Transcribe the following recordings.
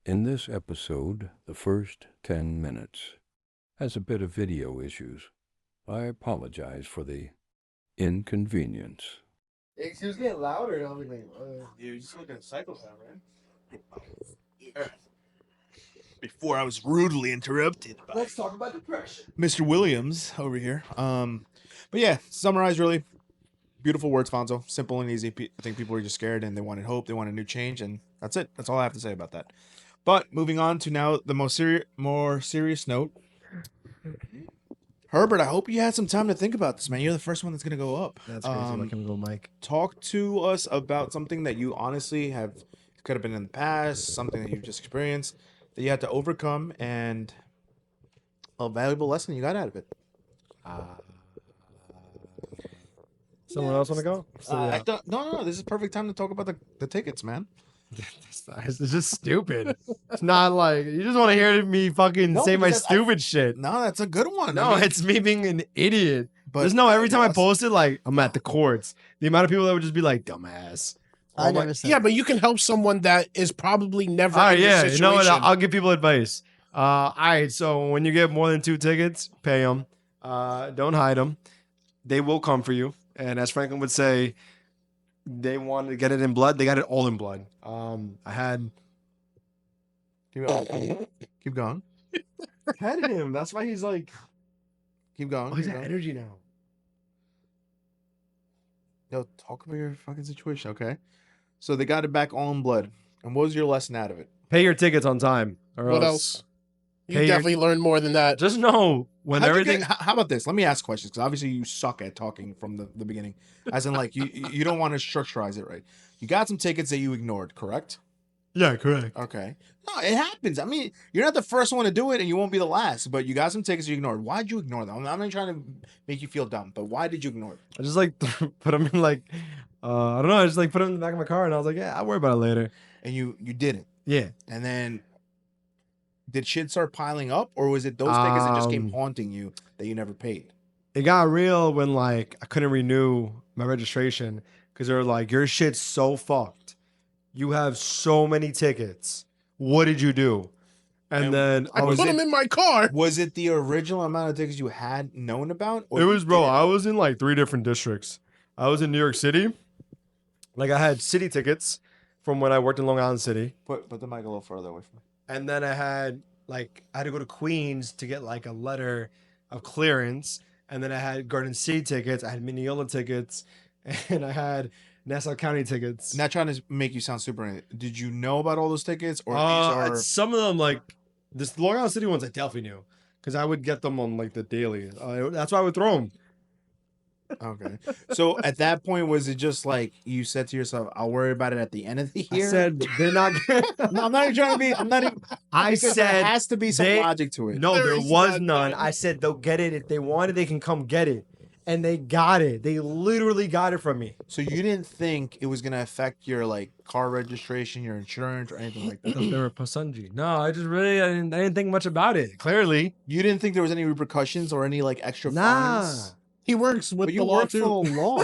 In this episode, the first 10 minutes has a bit of video issues. I apologize for the inconvenience. She was getting louder, and I was like, You're just looking at cycles now, right? Before I was rudely interrupted by let's talk about depression. Mr. Williams over here. But yeah, summarize really beautiful words, Fonzo. Simple and easy. I think people were just scared and they wanted hope. They wanted a new change, and that's it. That's all I have to say about that. But moving on to now the more serious note. Herbert, I hope you had some time to think about this, man. You're the first one that's gonna go up. That's crazy. Let him go, Mike. Talk to us about something that you honestly could have been in the past, something that you've just experienced that you had to overcome, and a valuable lesson you got out of it. Someone else want to go? No. This is perfect time to talk about the tickets, man. It's just stupid. It's not like you just want to hear me fucking say my stupid shit. No, that's a good one. No, it's me being an idiot. But There's every time I posted, like, I'm at the courts. The amount of people that would just be like, dumbass. I never said. Yeah, but you can help someone that is probably never. All right, in your yeah. situation. You know what? I'll give people advice. All right, so when you get more than 2 tickets, pay them. Don't hide them. They will come for you. And as Franklin would say, they wanted to get it in blood. They got it all in blood. I had. Keep going. Petted him. That's why he's like. Keep going. Oh, he's got energy now. Yo, talk about your fucking situation, okay? So they got it back all in blood. And what was your lesson out of it? Pay your tickets on time. Or What else? You Pay definitely learned more than that. Just know when everything. How about this? Let me ask questions, because obviously you suck at talking from the beginning. As in, like, you don't want to structurize it right. You got some tickets that you ignored, correct? Yeah, correct. Okay. No, it happens. I mean, you're not the first one to do it, and you won't be the last. But you got some tickets you ignored. Why'd you ignore them? I'm not trying to make you feel dumb, but why did you ignore them? I just like put them in like, I don't know. I just like put them in the back of my car, and I was like, yeah, I'll worry about it later. And you didn't. Yeah. And then did shit start piling up, or was it those tickets that just came haunting you that you never paid? It got real when like I couldn't renew my registration because they were like, your shit's so fucked. You have so many tickets. What did you do? And then I put them in my car. Was it the original amount of tickets you had known about? It was, bro. I was in like 3 different districts. I was in New York City. Like I had city tickets from when I worked in Long Island City. Put the mic a little further away from me. And then I had to go to Queens to get like a letter of clearance. And then I had Garden City tickets. I had Mineola tickets, and I had Nassau County tickets. Not trying to make you sound super. Did you know about all those tickets, or some of them like this Long Island City ones I definitely knew because I would get them on like the daily. That's why I would throw them. Okay. So at that point, was it just like you said to yourself, "I'll worry about it at the end of the year"? I said they're not. No, I'm not even trying to be. I'm not even. I said there has to be some logic to it. No, there was none. I said they'll get it if they want it. They can come get it, and they got it. They literally got it from me. So you didn't think it was gonna affect your like car registration, your insurance, or anything like that? They were Pasunji. No, I didn't think much about it. Clearly, you didn't think there was any repercussions or any like extra nah. fines. He works with But the law too. for law.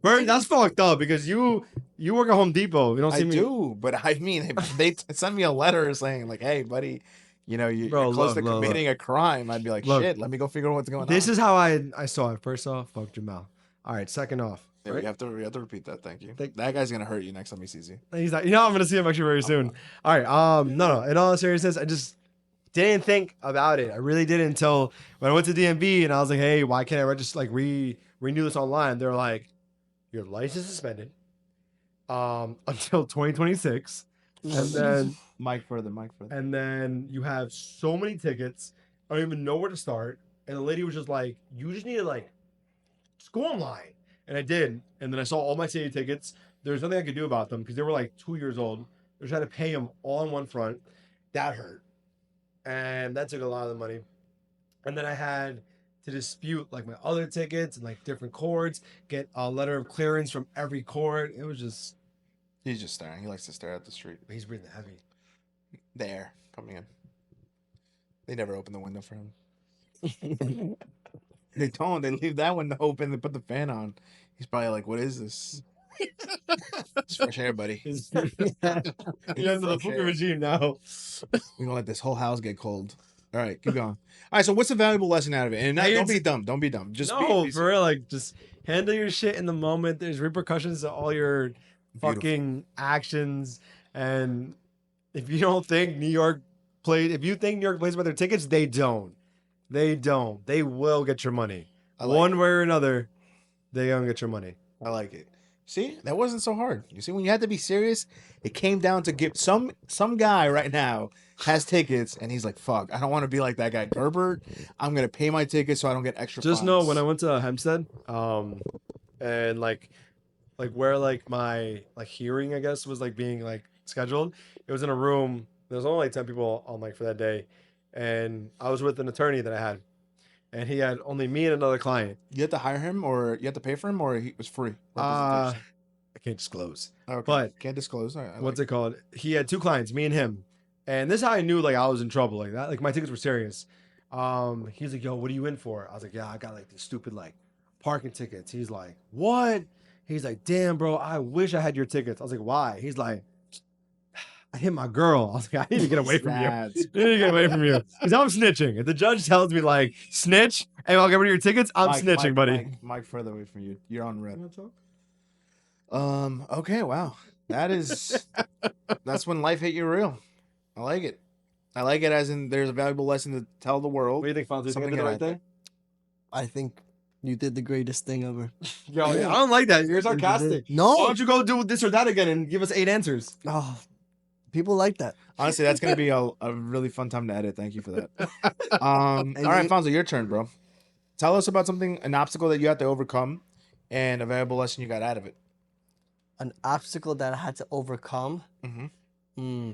Bert, that's fucked up because you work at Home Depot. You don't see I me. do, but I mean, they sent me a letter saying like, "Hey, buddy, you know, you're close to committing a crime." I'd be like, "Shit, let me go figure out what's going on." This is how I saw it. First off, fuck your mouth. All right, second off. Yeah, right? you have to repeat that. Thank you. That guy's gonna hurt you next time he sees you. He's like, I'm gonna see him actually very soon. All right, no. In all seriousness, I just didn't think about it. I really didn't until when I went to DMV and I was like, hey, why can't I register renew this online? They're like, your license is suspended until 2026, and then Mike further. And then you have so many tickets. I don't even know where to start. And the lady was just like, you just need to like just go online. And I did. And then I saw all my city tickets. There was nothing I could do about them because they were like 2 years old. I was trying to pay them all in one front. That hurt. And that took a lot of the money. And then I had to dispute like my other tickets and like different courts, get a letter of clearance from every court. It was just. He's just staring. He likes to stare at the street. He's breathing heavy. The air coming in. They never open the window for him. They don't. They leave that window open. They put the fan on. He's probably like, what is this? It's fresh air, buddy. You're under the Fresh Puka air. regime now. We're gonna let this whole house get cold. All right, keep going. All right, so what's the valuable lesson out of it? And not, Hey, don't it's- be dumb. Don't be dumb. Just No, be for real. Like, just handle your shit in the moment. There's repercussions to all your fucking actions. And if you don't think New York if you think New York plays by their tickets, they don't. They don't. They will get your money. One way or another, they gonna get your money. I like it. See, that wasn't so hard. You see, when you had to be serious, it came down to give some guy right now has tickets and he's like, "Fuck, I don't want to be like that guy Gerbert. I'm gonna pay my tickets so I don't get extra." Just funds. know when I went to Hempstead, and like where like my like hearing I guess was like being like scheduled. It was in a room. There was only like 10 people on like for that day, and I was with an attorney that I had, and he had only me and another client. you had to hire him, or you had to pay for him, or he was free. I can't disclose. Okay. But Can't disclose. All right, what's it called? He had two clients, me and him. And this is how I knew like I was in trouble. Like that, like my tickets were serious. He's like, "Yo, what are you in for?" I was like, "Yeah, I got like these stupid like parking tickets." He's like, "What?" He's like, "Damn, bro, I wish I had your tickets." I was like, "Why?" He's like, "I hit my girl." I was like, "I need to get away from you. I need to get away from you." Because I'm snitching. If the judge tells me like snitch and I'll get rid of your tickets, I'm snitching, buddy. Mike, further away from you. You're on red. Okay. Wow. That is. That's when life hit you real. I like it. I like it as in there's a valuable lesson to tell the world. What do you think, Fonzie? You think I Something did the right that I- thing? I think you did the greatest thing ever. Yo, I don't like that. You're sarcastic. Why No. don't you go do this or that again and give us 8 answers? Oh, people like that. Honestly, that's gonna be a really fun time to edit. Thank you for that. All right, you- Fonzo, your turn, bro. Tell us about an obstacle that you had to overcome, and a valuable lesson you got out of it. An obstacle that I had to overcome. Mm-hmm.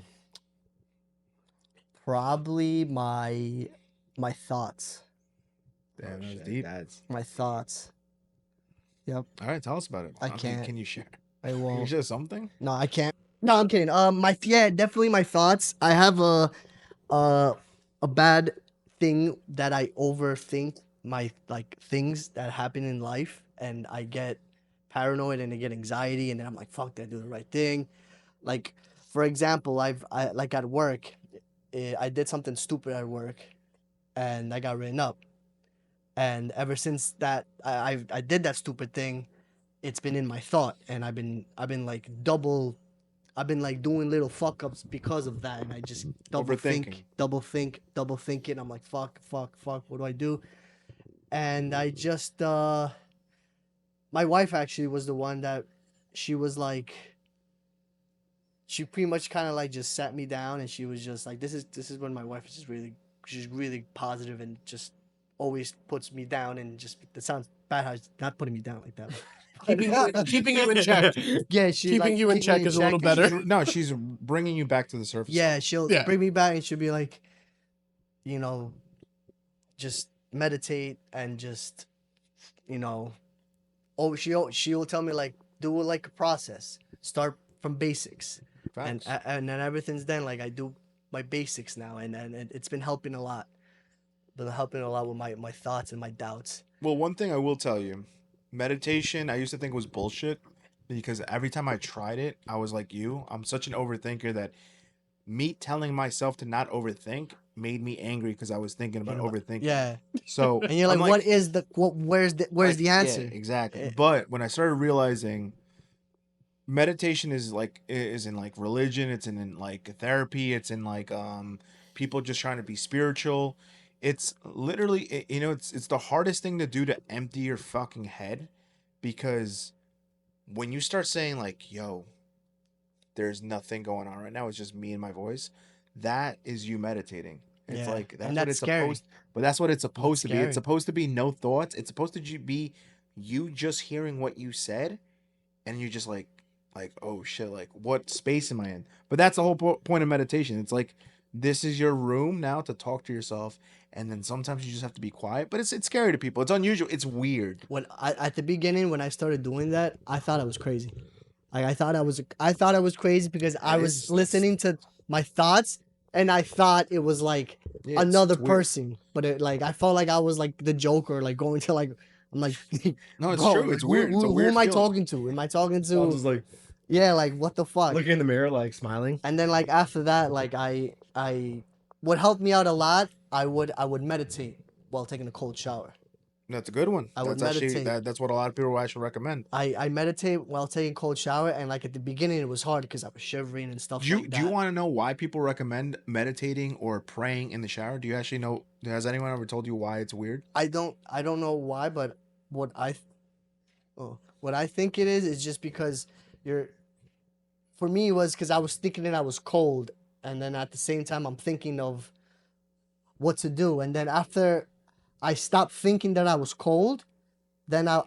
Probably my thoughts. Damn, that was deep. My thoughts. Yep. All right, tell us about it. I mean, can't. Can you share? I Can you won't. share something? No, I can't. No, I'm kidding. Definitely my thoughts. I have a bad thing that I overthink my like things that happen in life, and I get paranoid and I get anxiety, and then I'm like, fuck, did I do the right thing? Like, for example, I like at work, I did something stupid at work, and I got written up, and ever since that I did that stupid thing, it's been in my thought, and I've been like doing little fuck ups because of that, and I just double think. I'm like, fuck, what do I do? And I just my wife actually was the one that she was like, she pretty much kind of like just sat me down, and she was just like, this is when my wife is just she's really positive and just always puts me down, and just, that sounds bad how she's not putting me down like that. Keeping you in check. Yeah, she Keeping like, you in keep check me is a little and better. No, she's bringing you back to the surface. Yeah, she'll Yeah. bring me back, and she'll be like, you know, just meditate and just, you know, she'll tell me like, do it like a process. Start from basics, Facts. and then everything's then like I do my basics now, and it's been helping a lot. Been helping a lot with my thoughts and my doubts. Well, one thing I will tell you, meditation, I used to think was bullshit because every time I tried it, I was like you. I'm such an overthinker that me telling myself to not overthink made me angry because I was thinking about overthinking. Yeah, So and you're like, I'm what is the where's the answer? Yeah, exactly. Eh. But when I started realizing meditation is in like religion, it's in like therapy, it's in like people just trying to be spiritual. It's literally, it's the hardest thing to do to empty your fucking head, because when you start saying like, yo, there's nothing going on right now, it's just me and my voice, that is you meditating. It's Yeah, like, that's and what that's it's scary. supposed, but that's what it's supposed to be. scary. It's supposed to be no thoughts. It's supposed to be you just hearing what you said, and you're just like, oh shit, like what space am I in? But that's the whole point of meditation. It's like, this is your room now to talk to yourself, and then sometimes you just have to be quiet. But it's scary to people. It's unusual. It's weird. When at the beginning, when I started doing that, I thought I was crazy. Like I thought I was crazy because I was listening to my thoughts, and I thought it was like Yeah, it's another weird. person. But I felt like I was like the Joker, like going to like I'm like, No, it's bro, true. like, It's weird. It's a who weird am I feeling. talking to? Am I talking I was to? just like Yeah, like what the fuck? looking in the mirror, like smiling. And then like after that, like I what helped me out a lot. I would meditate while taking a cold shower. That's a good one. I would That's actually meditate. that's what a lot of people actually recommend. I meditate while taking a cold shower, and like at the beginning it was hard because I was shivering and stuff Do you like do you that. want to know why people recommend meditating or praying in the shower? Do you actually know? Has anyone ever told you why it's weird? I don't know why, but what I what I think it is just because you're for me it was because I was thinking that I was cold, and then at the same time I'm thinking of what to do, and then after I stopped thinking that I was cold, then I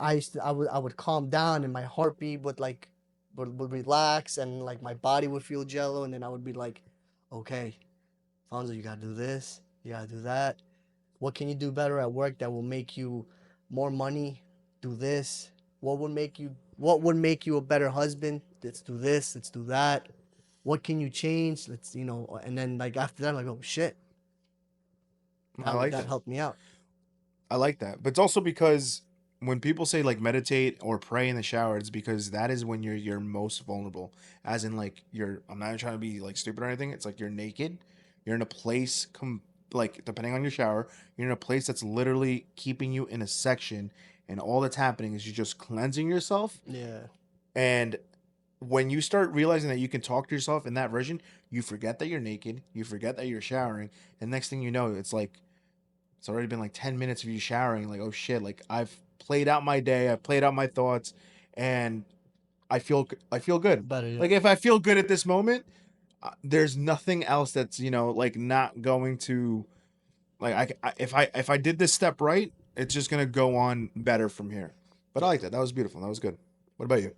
would calm down, and my heartbeat would like would relax, and like my body would feel jello, and then I would be like, okay, Fonzo, you gotta do this, you gotta do that. What can you do better at work that will make you more money? Do this. What would make you a better husband? Let's do this, let's do that. What can you change? Let's and then like after that I'm like, oh shit. I like That that. helped me out. I like that. But it's also because when people say like meditate or pray in the shower, it's because that is when you're most vulnerable. As in like I'm not trying to be like stupid or anything. It's like you're naked. You're in a place like depending on your shower, you're in a place that's literally keeping you in a section, and all that's happening is you're just cleansing yourself. Yeah. And when you start realizing that you can talk to yourself in that version, you forget that you're naked, you forget that you're showering, and next thing you know, it's already been like 10 minutes of you showering, like, oh shit, like I've played out my day, I've played out my thoughts, and I feel good. Better. Yeah. Like if I feel good at this moment, there's nothing else that's, like not going to like if I did this step right, it's just going to go on better from here. But I like that. That was beautiful. That was good. What about you?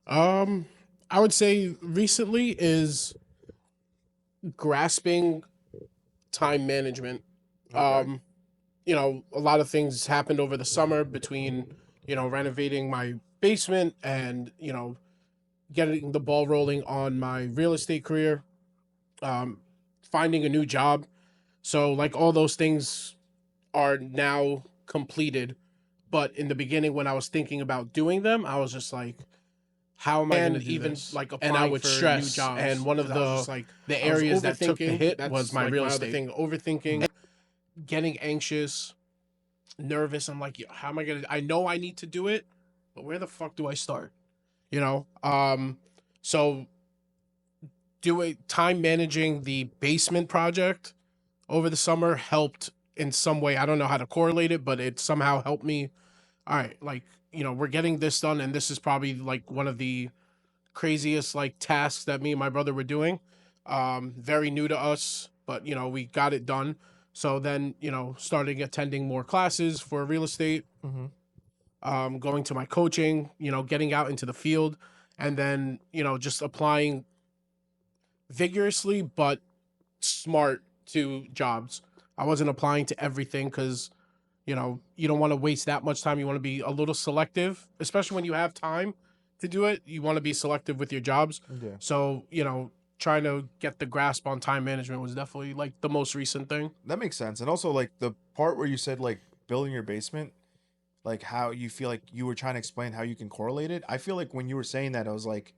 I would say recently is grasping time management. Okay. A lot of things happened over the summer between, renovating my basement and, getting the ball rolling on my real estate career, finding a new job. So like all those things are now completed. But in the beginning, when I was thinking about doing them, I was just like, how am I going to do even this? like And I applying would for stress. new jobs, And one of 'cause I was just like, the I was areas that took the overthinking. hit That's was my like real my other estate. thing, Overthinking, getting anxious, nervous. I'm like, how am I going to, I know I need to do it, but where the fuck do I start? So time managing the basement project over the summer helped in some way. I don't know how to correlate it, but it somehow helped me. All right, like, we're getting this done, and this is probably like one of the craziest like tasks that me and my brother were doing. Very new to us, but we got it done. So then, starting attending more classes for real estate, going to my coaching, getting out into the field, and then, just applying vigorously but smart to jobs. I wasn't applying to everything because, you don't want to waste that much time. You want to be a little selective, especially when you have time to do it. You want to be selective with your jobs. Yeah. So, trying to get the grasp on time management was definitely like the most recent thing. That makes sense. And also like the part where you said like building your basement, like how you feel like you were trying to explain how you can correlate it. I feel like when you were saying that, I was like,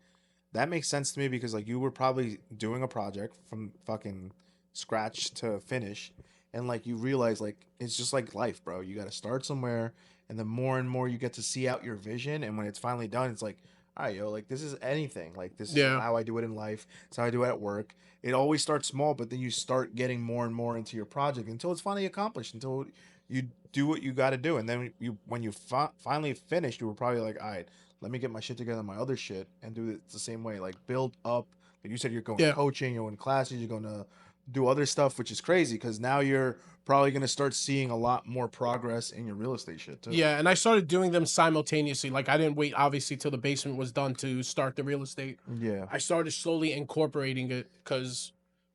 that makes sense to me because like you were probably doing a project from fucking scratch to finish, and like you realize like it's just like life, bro. You got to start somewhere, and the more and more you get to see out your vision, and when it's finally done, it's like, all right, yo, like this is anything. Like this is Yeah. how I do it in life. It's how I do it at work. It always starts small, but then you start getting more and more into your project until it's finally accomplished. Until you do what you got to do, and then when you finally finished, you were probably like, all right, let me get my shit together, my other shit, and do it the same way. Like build up. Like you said, you're going Yeah. coaching, you're in classes, you're going to do other stuff, which is crazy because now you're probably going to start seeing a lot more progress in your real estate shit too. Yeah, and I started doing them simultaneously. Like I didn't wait obviously till the basement was done to start the real estate. Yeah. I started slowly incorporating it because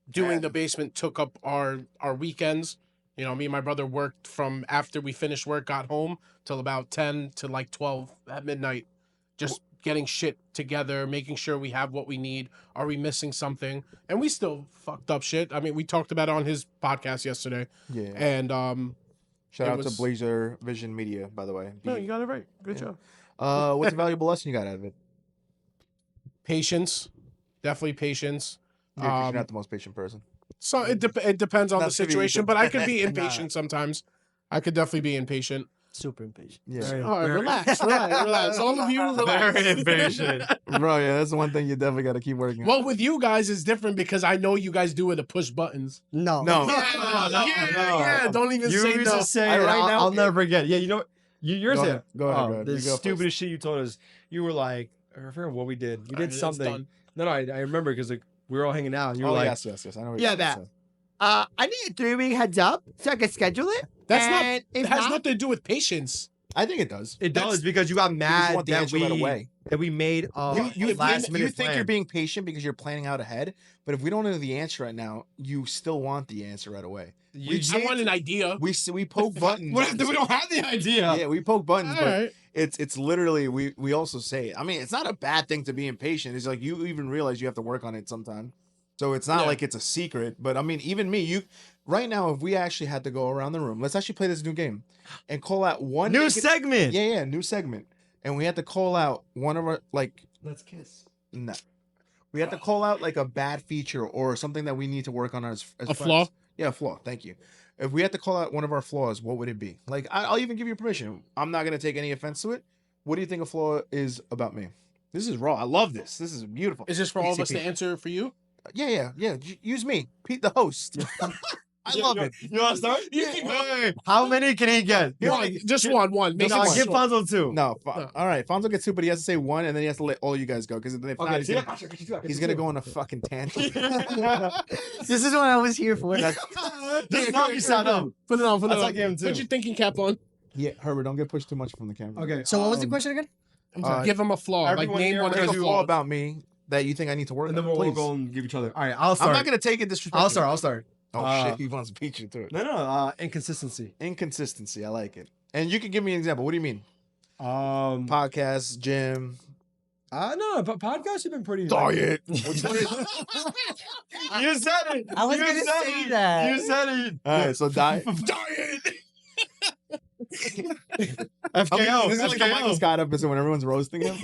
doing Yeah. the basement took up our weekends. Me and my brother worked from after we finished work, got home till about 10 to like 12 at midnight, just getting shit together, making sure we have what we need. Are we missing something? And we still fucked up shit. I mean, we talked about it on his podcast yesterday. Yeah. And Shout It out to was- Blazer Vision Media, by the way. No, you got it right. Good Yeah. job. What's a valuable lesson you got out of it? Patience, definitely patience. Yeah, 'cause you're not the most patient person. So it depends on Not the to be situation, but I could be Nah. impatient sometimes. I could definitely be impatient. Super impatient. Yeah, Very- All right, very- relax. All of you, relax. Very impatient. bro. Yeah, that's the one thing you definitely got to keep working on. Well, with you guys is different because I know you guys do it to push buttons. No. No. Yeah, don't even You say used no. to say I it. right now- I'll never forget. Yeah, you know, yours. Go Yeah. ahead. Go ahead. Go ahead. The You go stupidest first. shit you told us. You were like, I forget what we did. We All did right, it's something. done. No, I remember because like, we were all hanging out. And you were Oh, like, yes. I know what Yeah, you're that. saying. I need a 3-week heads up so I can schedule it. That's not. And It if has not, nothing to do with patience. I think it does. it That's- does because you got You just mad want the that answer right away. we made You last minute think you're plan. being patient because you're planning out ahead, but if we don't know the answer right now, you still want the answer right away. I want an idea. We poke buttons. What if we don't have the idea? Yeah, we poke buttons, All but right. it's literally we also say it. I mean, it's not a bad thing to be impatient. It's like you even realize you have to work on it sometime. So it's not Yeah. like it's a secret. But I mean, even me, you right now, if we actually had to go around the room, let's actually play this new game and call out one New segment. Yeah, new segment. And we had to call out one of our like Let's kiss. no. We had to call out like a bad feature or something that we need to work on as A friends. flaw? Yeah, a flaw. Thank you. If we had to call out one of our flaws, what would it be? Like, I'll even give you permission. I'm not gonna take any offense to it. What do you think a flaw is about me? This is raw. I love this. This is beautiful. Is this for all of us PCP. to answer for you? Yeah. Use me, Pete, the host. I love it. You want to start? Yeah. How many can he get? Just one. Make No, it give short. Fonzo two. No, No. all right. Fonzo gets two, but he has to say one, and then he has to let all you guys go because if not, he's gonna go on a fucking tangent. This is what I was here for. Just knock yourself out. Put it on. That's like him too. Put your thinking cap on. Yeah, Herbert, don't get pushed too much from the camera. Okay. So what was the question again? Give him a flaw. Like everyone name here one of Pick his a flaw flaws. about me that you think I need to work And then on. we'll Please. go and give each other. All right, I'll start. I'm not gonna take it disrespectful. I'll start. Oh shit, he wants to beat you to it. No. Inconsistency. Inconsistency, I like it. And you can give me an example. What do you mean? Podcast, gym, No, but podcasts have been pretty. diet. You said it. I was You gonna said say it. that. You said it. All right, so diet. Diet. I mean, FKO. this is like the Michael Scott episode when everyone's roasting him,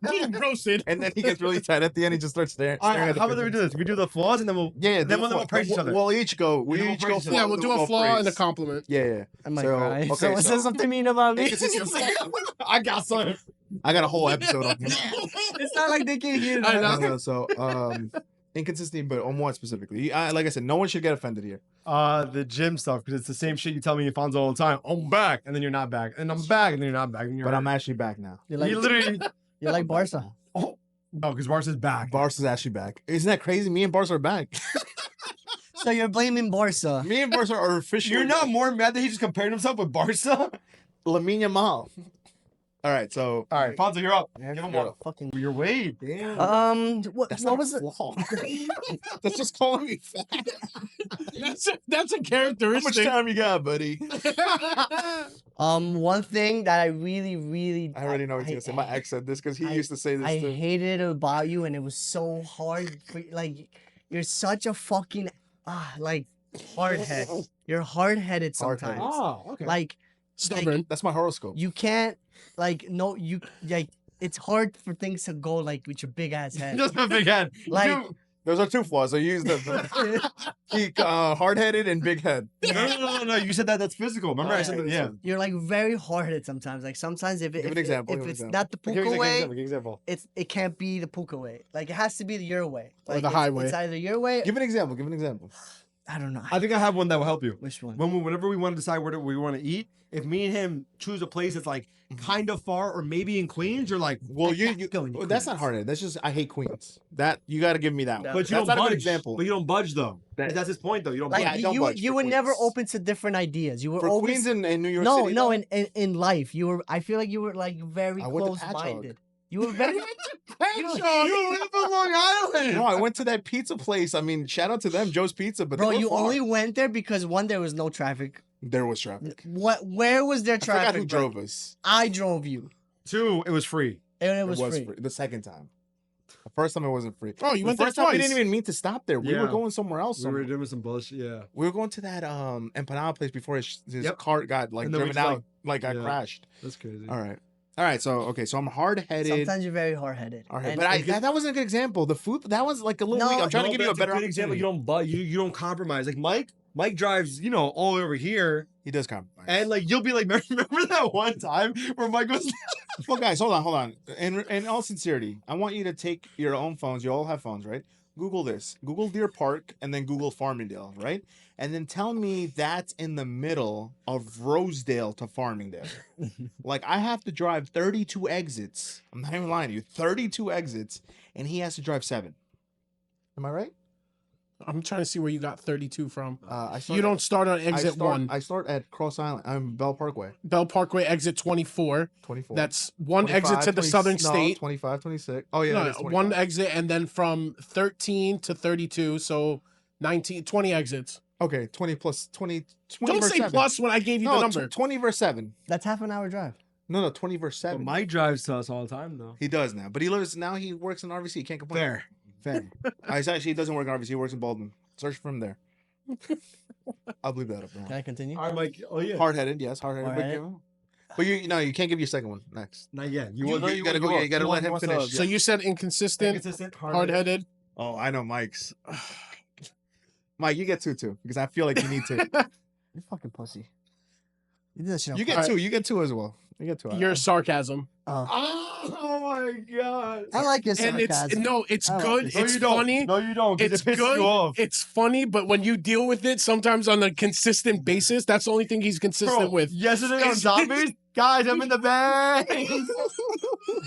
Being roasted. and then he gets really tight at the end. He just starts staring. All staring right, at the how about we picture. do this? We do the flaws and then we'll. Yeah, Then we'll praise each other. We'll each go. We Then we'll each go. praise each for other. Yeah, we'll do a flaw and a praise. compliment. Yeah. I might So, cry. okay, Someone so- says something mean about me. Inconsistency. I got something. I got a whole episode on this. It's not like they can hear I that. know. No, so inconsistency, but on what specifically? Like I said, no one should get offended here. The gym stuff because it's the same shit you tell me, Fonzo, all the time. I'm back, and then you're not back, and I'm back, and then you're not back, and you're. But I'm actually back now. You're like, You literally. you're like Barca. No, because Barca's back. Bars is actually back. Isn't that crazy? Me and Bars are back. So you're blaming Barca. Me and Bars are officially. You're not more mad that he just compared himself with Barca? Lamine Yamal. All right, so All right, Fonzo, you're up. Give him one. Fucking. Your weight. What was it? That's just calling me fat. That's a How much characteristic. time you got, buddy? One thing that I really I already know what you're gonna say. My ex said this because he used to say this I too. hated it about you, and it was so hard. Like, you're such a fucking like hard head. You're hard headed Hard-headed. sometimes. Oh, okay. Like Stubborn. That's my horoscope. you can't you like. It's hard for things to go like with your big ass head. Just a big head. Like- Dude, Those are two flaws. I use the hard-headed and big head. no. You said that's physical. Remember I said that? Yeah. You're like very hard headed sometimes. Like sometimes if Give an example, if give an it's example. not the Give Puka way, an example. it can't be the Puka way. Like it has to be your way. Or Like the it's- highway. It's either your way. Give an example. Give an example. I don't know. I think I have one that will help you. Which one? Whenever we want to decide where we want to eat, if me and him choose a place that's like kind of far or maybe in Queens, you're like, Well, you Go into well, that's not Queens. hard-headed. That's just I hate Queens. That you got to give me that one. but you That's don't not budge. a good example. But you don't budge though. That- That's his point though. You don't Like Yeah, budge. don't you, budge you for were never Queens. open to different ideas. You were For always Queens in New York no, City. no. though, In life, you were. I feel like you were like very I went to close Patchogue. minded. You were very. You live on Long Island. no, I went to that pizza place. I mean, shout out to them, Joe's Pizza. But Bro, they were you far. only went there because one, there was no traffic. There was traffic. What? Where was there I forgot traffic? who bro? drove us. I drove you, Two, it was free. and it was, free. free. The second time. The first time it wasn't free. Oh, you The went there first time we twice. didn't even mean to stop there. We were Yeah. going somewhere else. We were doing some bullshit. Yeah. We were going to that empanada place before his Yep. cart got like And then we driven just, out, like got yeah. crashed. That's crazy. All right. So I'm hard headed. Sometimes you're very hard-headed. But that wasn't a good example. The food that was like a little weak. I'm trying to give you a that's better good example. opportunity. You don't compromise. Like Mike drives, all the way over here, He does compromise. and like you'll be like, remember that one time where Mike was Well, guys, hold on. In all sincerity, I want you to take your own phones. You all have phones, right? Google this. Google Deer Park and then Google Farmingdale, right? And then tell me that's in the middle of Rosedale to Farmingdale. Like, I have to drive 32 exits. I'm not even lying to you. 32 exits, and he has to drive 7. Am I right? I'm trying to see where you got 32 from. You You don't start on exit 1. I start at Cross Island. I'm Bell Parkway. Bell Parkway, exit 24. 24. That's one exit to the southern state. 25, 26. Oh, yeah. No, that is 25. one exit, and then from 13 to 32, so 20 exits. Okay, 20 plus 20. 20 Don't verse say 7. plus when I gave you the number. 20 verse 7. That's half an hour drive. No, 20 verse 7. Mike drives to us all the time though. He does now, but he works in RVC. He can't complain. Fair. He doesn't work in RVC. He works in Baldwin. Search for him there. I'll leave that up. Can I continue? All right, Mike. Oh yeah. Hard-headed, yes, hard-headed. Hard-headed. But you can't give your second one next. Not yet. You gotta go. You gotta let him finish. So you said inconsistent, hard-headed. Oh, I know Mike's. Mike, you get 2 too, because I feel like you need to. You fucking pussy. You did that shit on You get purpose. 2. You get 2 as well. You get 2. Your sarcasm. Oh my god. I like your And sarcasm. it's I like good. it. It's funny. No, you don't. 'Cause It's it pisses good. you off. It's funny, but when you deal with it, sometimes on a consistent basis, that's the only thing he's consistent with. Yesterday on zombies, guys, I'm in the bag.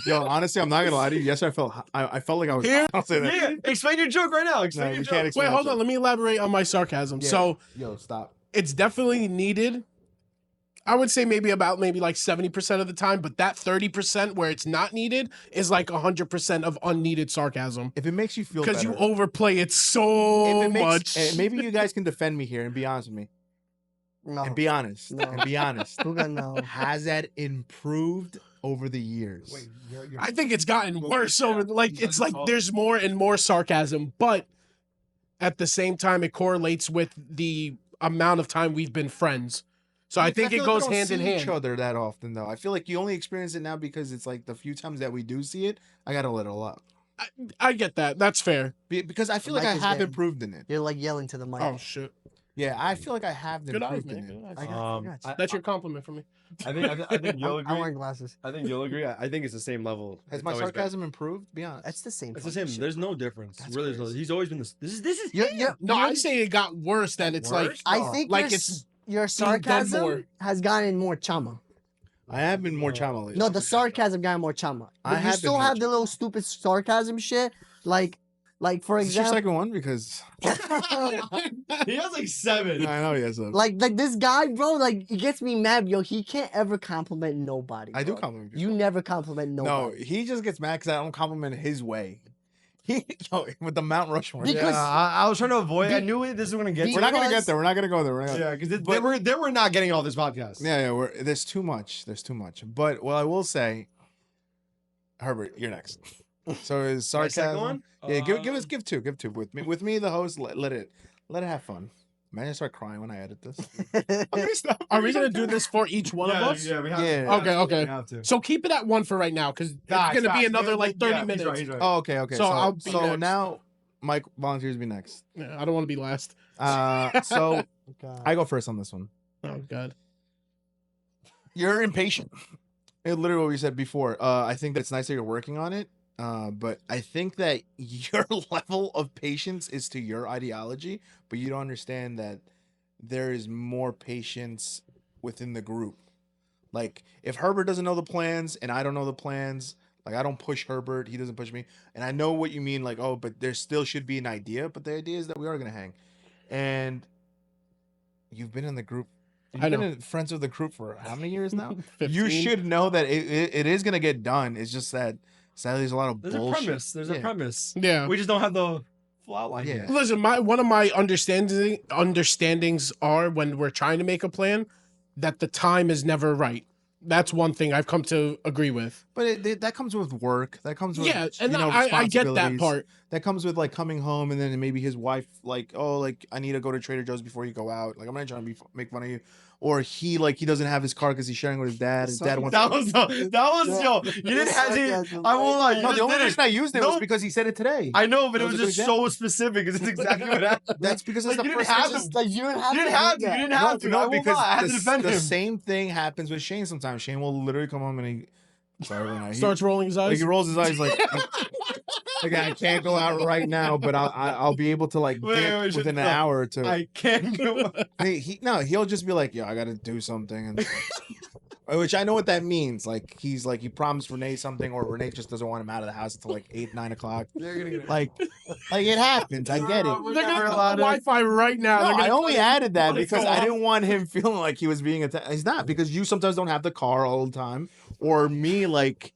Yo, honestly, I'm not gonna lie to you. Yes, I felt like I was. Here? I'll say that. Yeah, explain your joke right now. Explain No, your we joke. can't explain Wait, that hold on. joke. Let me elaborate on my sarcasm. Yeah. So Yo, stop. it's definitely needed. I would say maybe like 70% of the time, but that 30% where it's not needed is like 100% of unneeded sarcasm. If it makes you feel Because better, you overplay it so much. maybe you guys can defend me here and be honest with me. No. And be honest. No. And be honest. Who got no? Has that improved over the years? Wait, you're I think it's gotten worse over it's like there's more and more sarcasm, but at the same time it correlates with the amount of time we've been friends. So I think feel it like we goes don't hand in see hand. each other that often though. I feel like you only experience it now because it's like the few times that we do see it, I gotta let it all out. I get that. That's fair. Because I feel The like I mic is have getting- improved in it. You're like yelling to the mic. Oh shit. Yeah, I feel like I have Good eyes, improved in man. it. Good eyes. I got you. That's your compliment for me. I think you'll I'm agree. wearing glasses. I think you'll agree. I think it's the same level. Has It's my always been. sarcasm improved? Be honest. That's the same. It's the fucking same. shit. There's no difference. That's Really, there's no. crazy. He's always been this. This is. Yeah. No, I say it got worse. That it's like Worse? I think like your, it's your done sarcasm more. has gotten more chama. I have been more chama lately. No, the sarcasm got more chama. I But you have still been have more the little stupid sarcasm shit. Like for Is this your example, second one? Because He has like 7. I know he has a. like this guy, bro. Like he gets me mad, yo. He can't ever compliment nobody. I do bro. compliment people. You never compliment No, nobody. he just gets mad because I don't compliment his way. With the Mount Rushmore. Because- Yeah, I was trying to avoid. I knew this was gonna get. We're not gonna get because- there. We're not gonna go there. We're not Yeah, because But- they were not getting all this podcast. Yeah. There's too much. There's too much. But what I will say, Herbert, you're next. So is My second sarcasm. one? Yeah, give two. Give two with me. The host. Let it have fun. Man, I start crying when I edit this. Are we gonna do this for each one of us? Yeah, we have Yeah. to. Okay, okay. We have to. So keep it at one for right now, because it's gonna be another like 30 minutes. He's right, he's right. Oh, okay. So I'll be so next. now Mike volunteers to be next. Yeah, I don't want to be last. So God. I go first on this one. Oh god. You're impatient. Literally what we said before. I think that it's nice that you're working on it. But I think that your level of patience is to your ideology, but you don't understand that there is more patience within the group. Like if Herbert doesn't know the plans and I don't know the plans, like I don't push Herbert, he doesn't push me. And I know what you mean, like, oh, but there still should be an idea. But the idea is that we are gonna hang. And you've been in the group. You've I been know. in friends with the group for how many years now? 15. You should know that it is gonna get done. It's just that sadly there's a lot of There's bullshit. a premise. There's a Yeah. premise. Yeah. We just don't have the full outline Yeah. yet. Listen, one of my understandings are when we're trying to make a plan that the time is never right. That's one thing I've come to agree with. But that comes with work. That comes with And I get that responsibilities. part. That comes with like coming home and then maybe his wife like, oh, like I need to go to Trader Joe's before you go out. Like I'm not trying to make fun of you. Or he doesn't have his car because he's sharing with his dad. His dad wants. That was yo. You didn't hesitate. I won't lie. No, the only reason I used it was No. because he said it today. I know, but it That was was a just good so specific. It's exactly what happened. That's because it's Like, the you didn't first have person- to. Like you didn't have You to. didn't have to. You didn't have to. I No, won't because lie. I had to defend the him. same thing happens with Shane sometimes. Shane will literally come home and he Starts rolling his eyes. he rolls his eyes like I can't go out right now, but I'll be able to like Wait, dip wait, within an no. hour or two. I can't go. He'll just be like, yo, I gotta do something, and which I know what that means. Like he promised Renee something, or Renee just doesn't want him out of the house until like 8, 9 o'clock. Like it happens. I get it. They're gonna cut the Wi-Fi right now. No, They're I gonna only added that because I off. didn't want him feeling like he was being attacked. He's not, because you sometimes don't have the car all the time, or me, like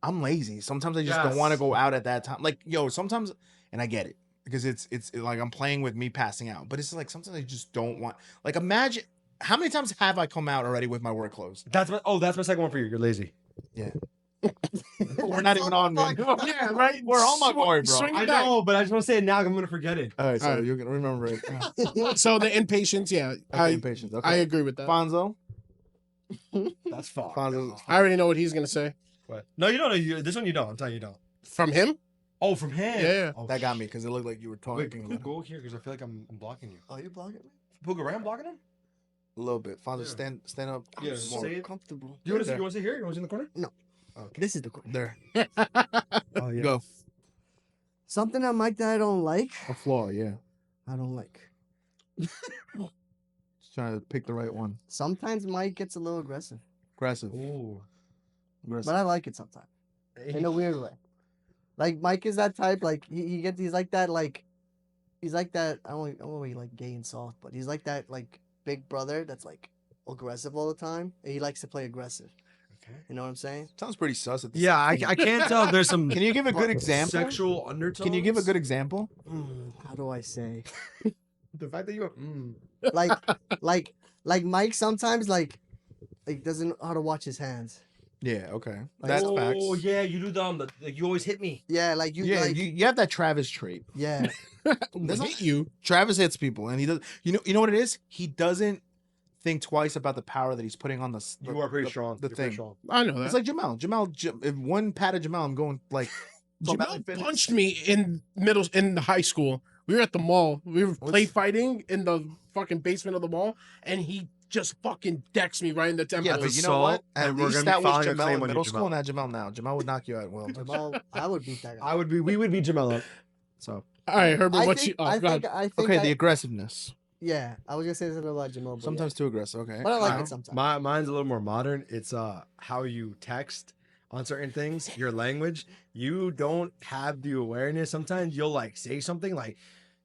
I'm lazy. Sometimes I just don't want to Yes. go out at that time. Like sometimes, and I get it because it's like I'm playing with me passing out, but it's like sometimes I just don't want. Like imagine how many times have I come out already with my work clothes? That's my second one for you. You're lazy. Yeah. We're not even on, man. Yeah, right. We're on my board, bro. Swing I it back. know, but I just want to say it now. I'm gonna forget it. All right, so All right. you're gonna remember it. So the impatience, yeah, Impatience. Okay. I agree with that. Fonzo. That's fine. Fonzo. I already know what he's gonna say. What? No, you don't know. This one you don't. I'm telling you, you don't. From him? Oh, from him. Yeah. Oh, That got me because it looked like you were Wait, talking could you about go here because I feel like I'm blocking you. Oh, you blocking me? Puka, right? I'm blocking him. a little bit. Fonzo, Yeah. stand up. Yeah, more. say it. Comfortable. You want There. to sit here? You want to sit in the corner? No. Okay. This is the question. There. Oh yeah. Go. Something that Mike that I don't like. A flaw, yeah. I don't like. Just trying to pick the right one. Sometimes Mike gets a little aggressive, Aggressive. Ooh. Aggressive. but I like it sometimes in a weird way. Like Mike is that type. Like he's like that. Like he's like that. I don't want to be like gay and soft, but he's like that. Like big brother that's like aggressive all the time. And he likes to play aggressive. Okay. You know what I'm saying? Sounds pretty sus. At this Yeah, I can't tell if there's some Can you give a good example? sexual undertones. Can you give a good example? How do I say? The fact that you Like like Mike sometimes like doesn't know how to watch his hands. Yeah, okay. Like, That's oh, facts. yeah, you do like you always hit me. Yeah, like you. Yeah, like, you have that Travis trait. yeah. That's Hit you. Travis hits people, and he does. You know what it is? He doesn't think twice about the power that he's putting on the. You are pretty strong. The You're pretty thing. strong. I know that. It's like Jamal. If one pat of Jamal, I'm going like. Jamal punched me in high school. We were at the mall. We were play fighting in the fucking basement of the mall, and he just fucking decks me right in the temple. Yeah, but you know what? At and we're least gonna be that was filing a Jamal claim in on you, middle school, Jamal. not Jamal now. Jamal would knock you out. Well, Jamal, I would beat that guy. We would beat Jamel up. So All right, Herbert, I what think, you? Oh, I go think, ahead. I think okay, I- the aggressiveness. yeah, I was gonna say something about Jamal, but Sometimes too aggressive. Okay, yeah. But I like Alright. it sometimes. mine's a little more modern. It's how you text on certain things, your language. You don't have the awareness. Sometimes you'll like say something like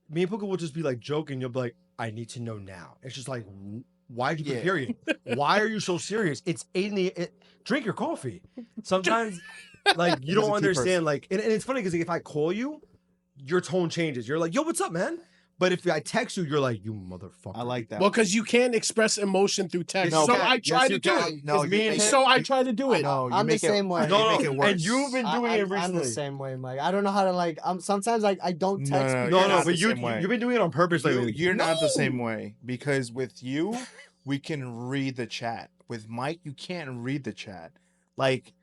me and Puka will just be like joking. You'll be like, I need to know now. It's just like, why'd you put a Yeah. period? Why are you so serious? It's 8 in the drink your coffee. Sometimes like you He's a don't key understand, person. like, and it's funny because if I call you, your tone changes. You're like, yo, what's up, man? But if I text you, you're like, you motherfucker. I like that. Well, because you can't express emotion through text, No, so but- I try yes, to you do can. it. No, It's me and him. So I try to do it. no, you I'm the make it, same way. you No, make it worse. and you've been doing it I'm recently. the same way, Mike. I don't know how to like. Sometimes like I don't No, text. no, people. you're No, not but the same way. you've been doing it on purpose lately. You're not the same way because with you, we can read the chat. With Mike, you can't read the chat. Like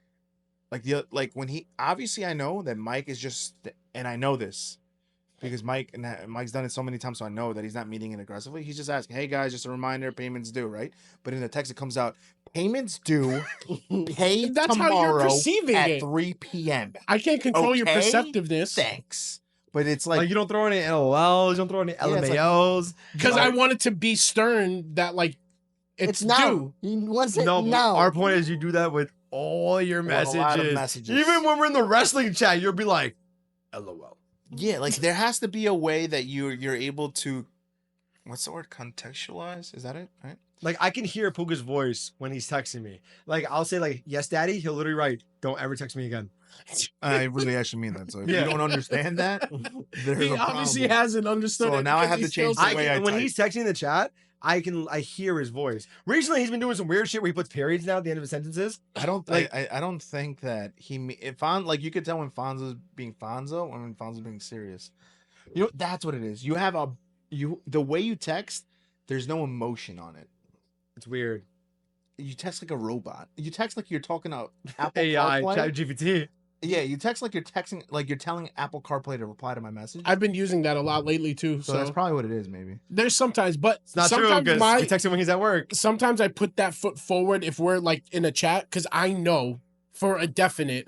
when he obviously I know that Mike is just, and I know this because Mike's done it so many times, so I know that he's not meeting it aggressively. He's just asking, "Hey guys, just a reminder, payments due, right?" But in the text, it comes out, "Payments due, pay That's how you're tomorrow perceiving at it. 3 p.m." I can't control your Okay, perceptiveness Thanks, but it's Like, like you don't throw any LOLs, you don't throw any it's like- LMAOs. because I want it to be stern that like It's it's now. due. He wants it No, but now. our point is you do that with all your With a messages. lot of messages. Even when we're in the wrestling chat, you'll be like, LOL. yeah, like there has to be a way that you're able to, what's the word, contextualize? Is that it? Right? Like, I can hear Puga's voice when he's texting me. Like, I'll say, like, yes, daddy. He'll literally write, don't ever text me again. I really actually mean that. So if Yeah. you don't understand that, there's He a obviously problem. hasn't understood So it. now I because have he to change still- the way I When type. he's texting in the chat, I hear his voice. Recently, he's been doing some weird shit where he puts periods now at the end of his sentences. I don't Like- I don't think that if like you could tell when Fonzo's being Fonzo and when Fonzo's being serious. You know, that's what it is. You have the way you text, there's no emotion on it. It's weird. You text like a robot. You text like you're talking to Apple AI, CarPlay. ChatGPT. Yeah, you text like you're texting, like you're telling Apple CarPlay to reply to my message. I've been using that a lot lately too. so So, that's probably what it is, maybe. there's sometimes, but It's not true sometimes because we text him when he's at work. sometimes I put that foot forward if we're like in a chat because I know for a definite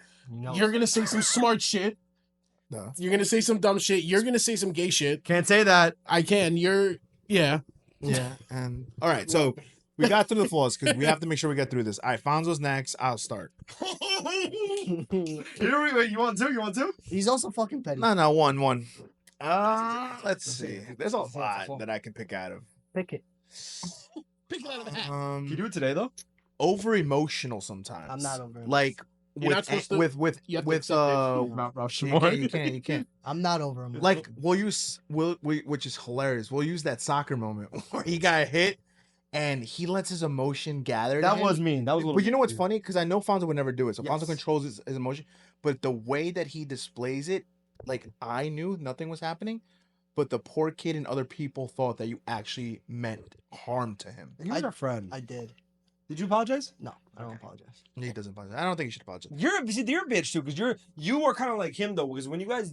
you're gonna say some smart shit. No. You're gonna say some dumb shit. You're gonna say some gay shit. Can't say that. I can. Yeah. Yeah. And all right, so we got through the flaws because we have to make sure we get through this. All right, Fonzo's next. I'll start. Wait, you want two? You want two? He's also fucking petty. No, one. Let's see. There's a lot that I can pick out of. Pick it. Pick it out of the hat. Can you do it today though? Over emotional sometimes. I'm not over. Like You're not supposed to- with you have to with accept it. Ralph you can't. I'm not over him. Like which is hilarious. We'll use that soccer moment where he got hit and he lets his emotion gather. to That him. was mean. That was a little. But you know what's funny? Because I know Fonzo would never do it. So Fonzo Yes. controls his emotion. But the way that he displays it, like I knew nothing was happening, but the poor kid and other people thought that you actually meant harm to him. He was our friend. I did. Did you apologize? No, I don't apologize. He doesn't apologize. I don't think you should apologize. You're a bitch too, because you are kind of like him though. Because when you guys,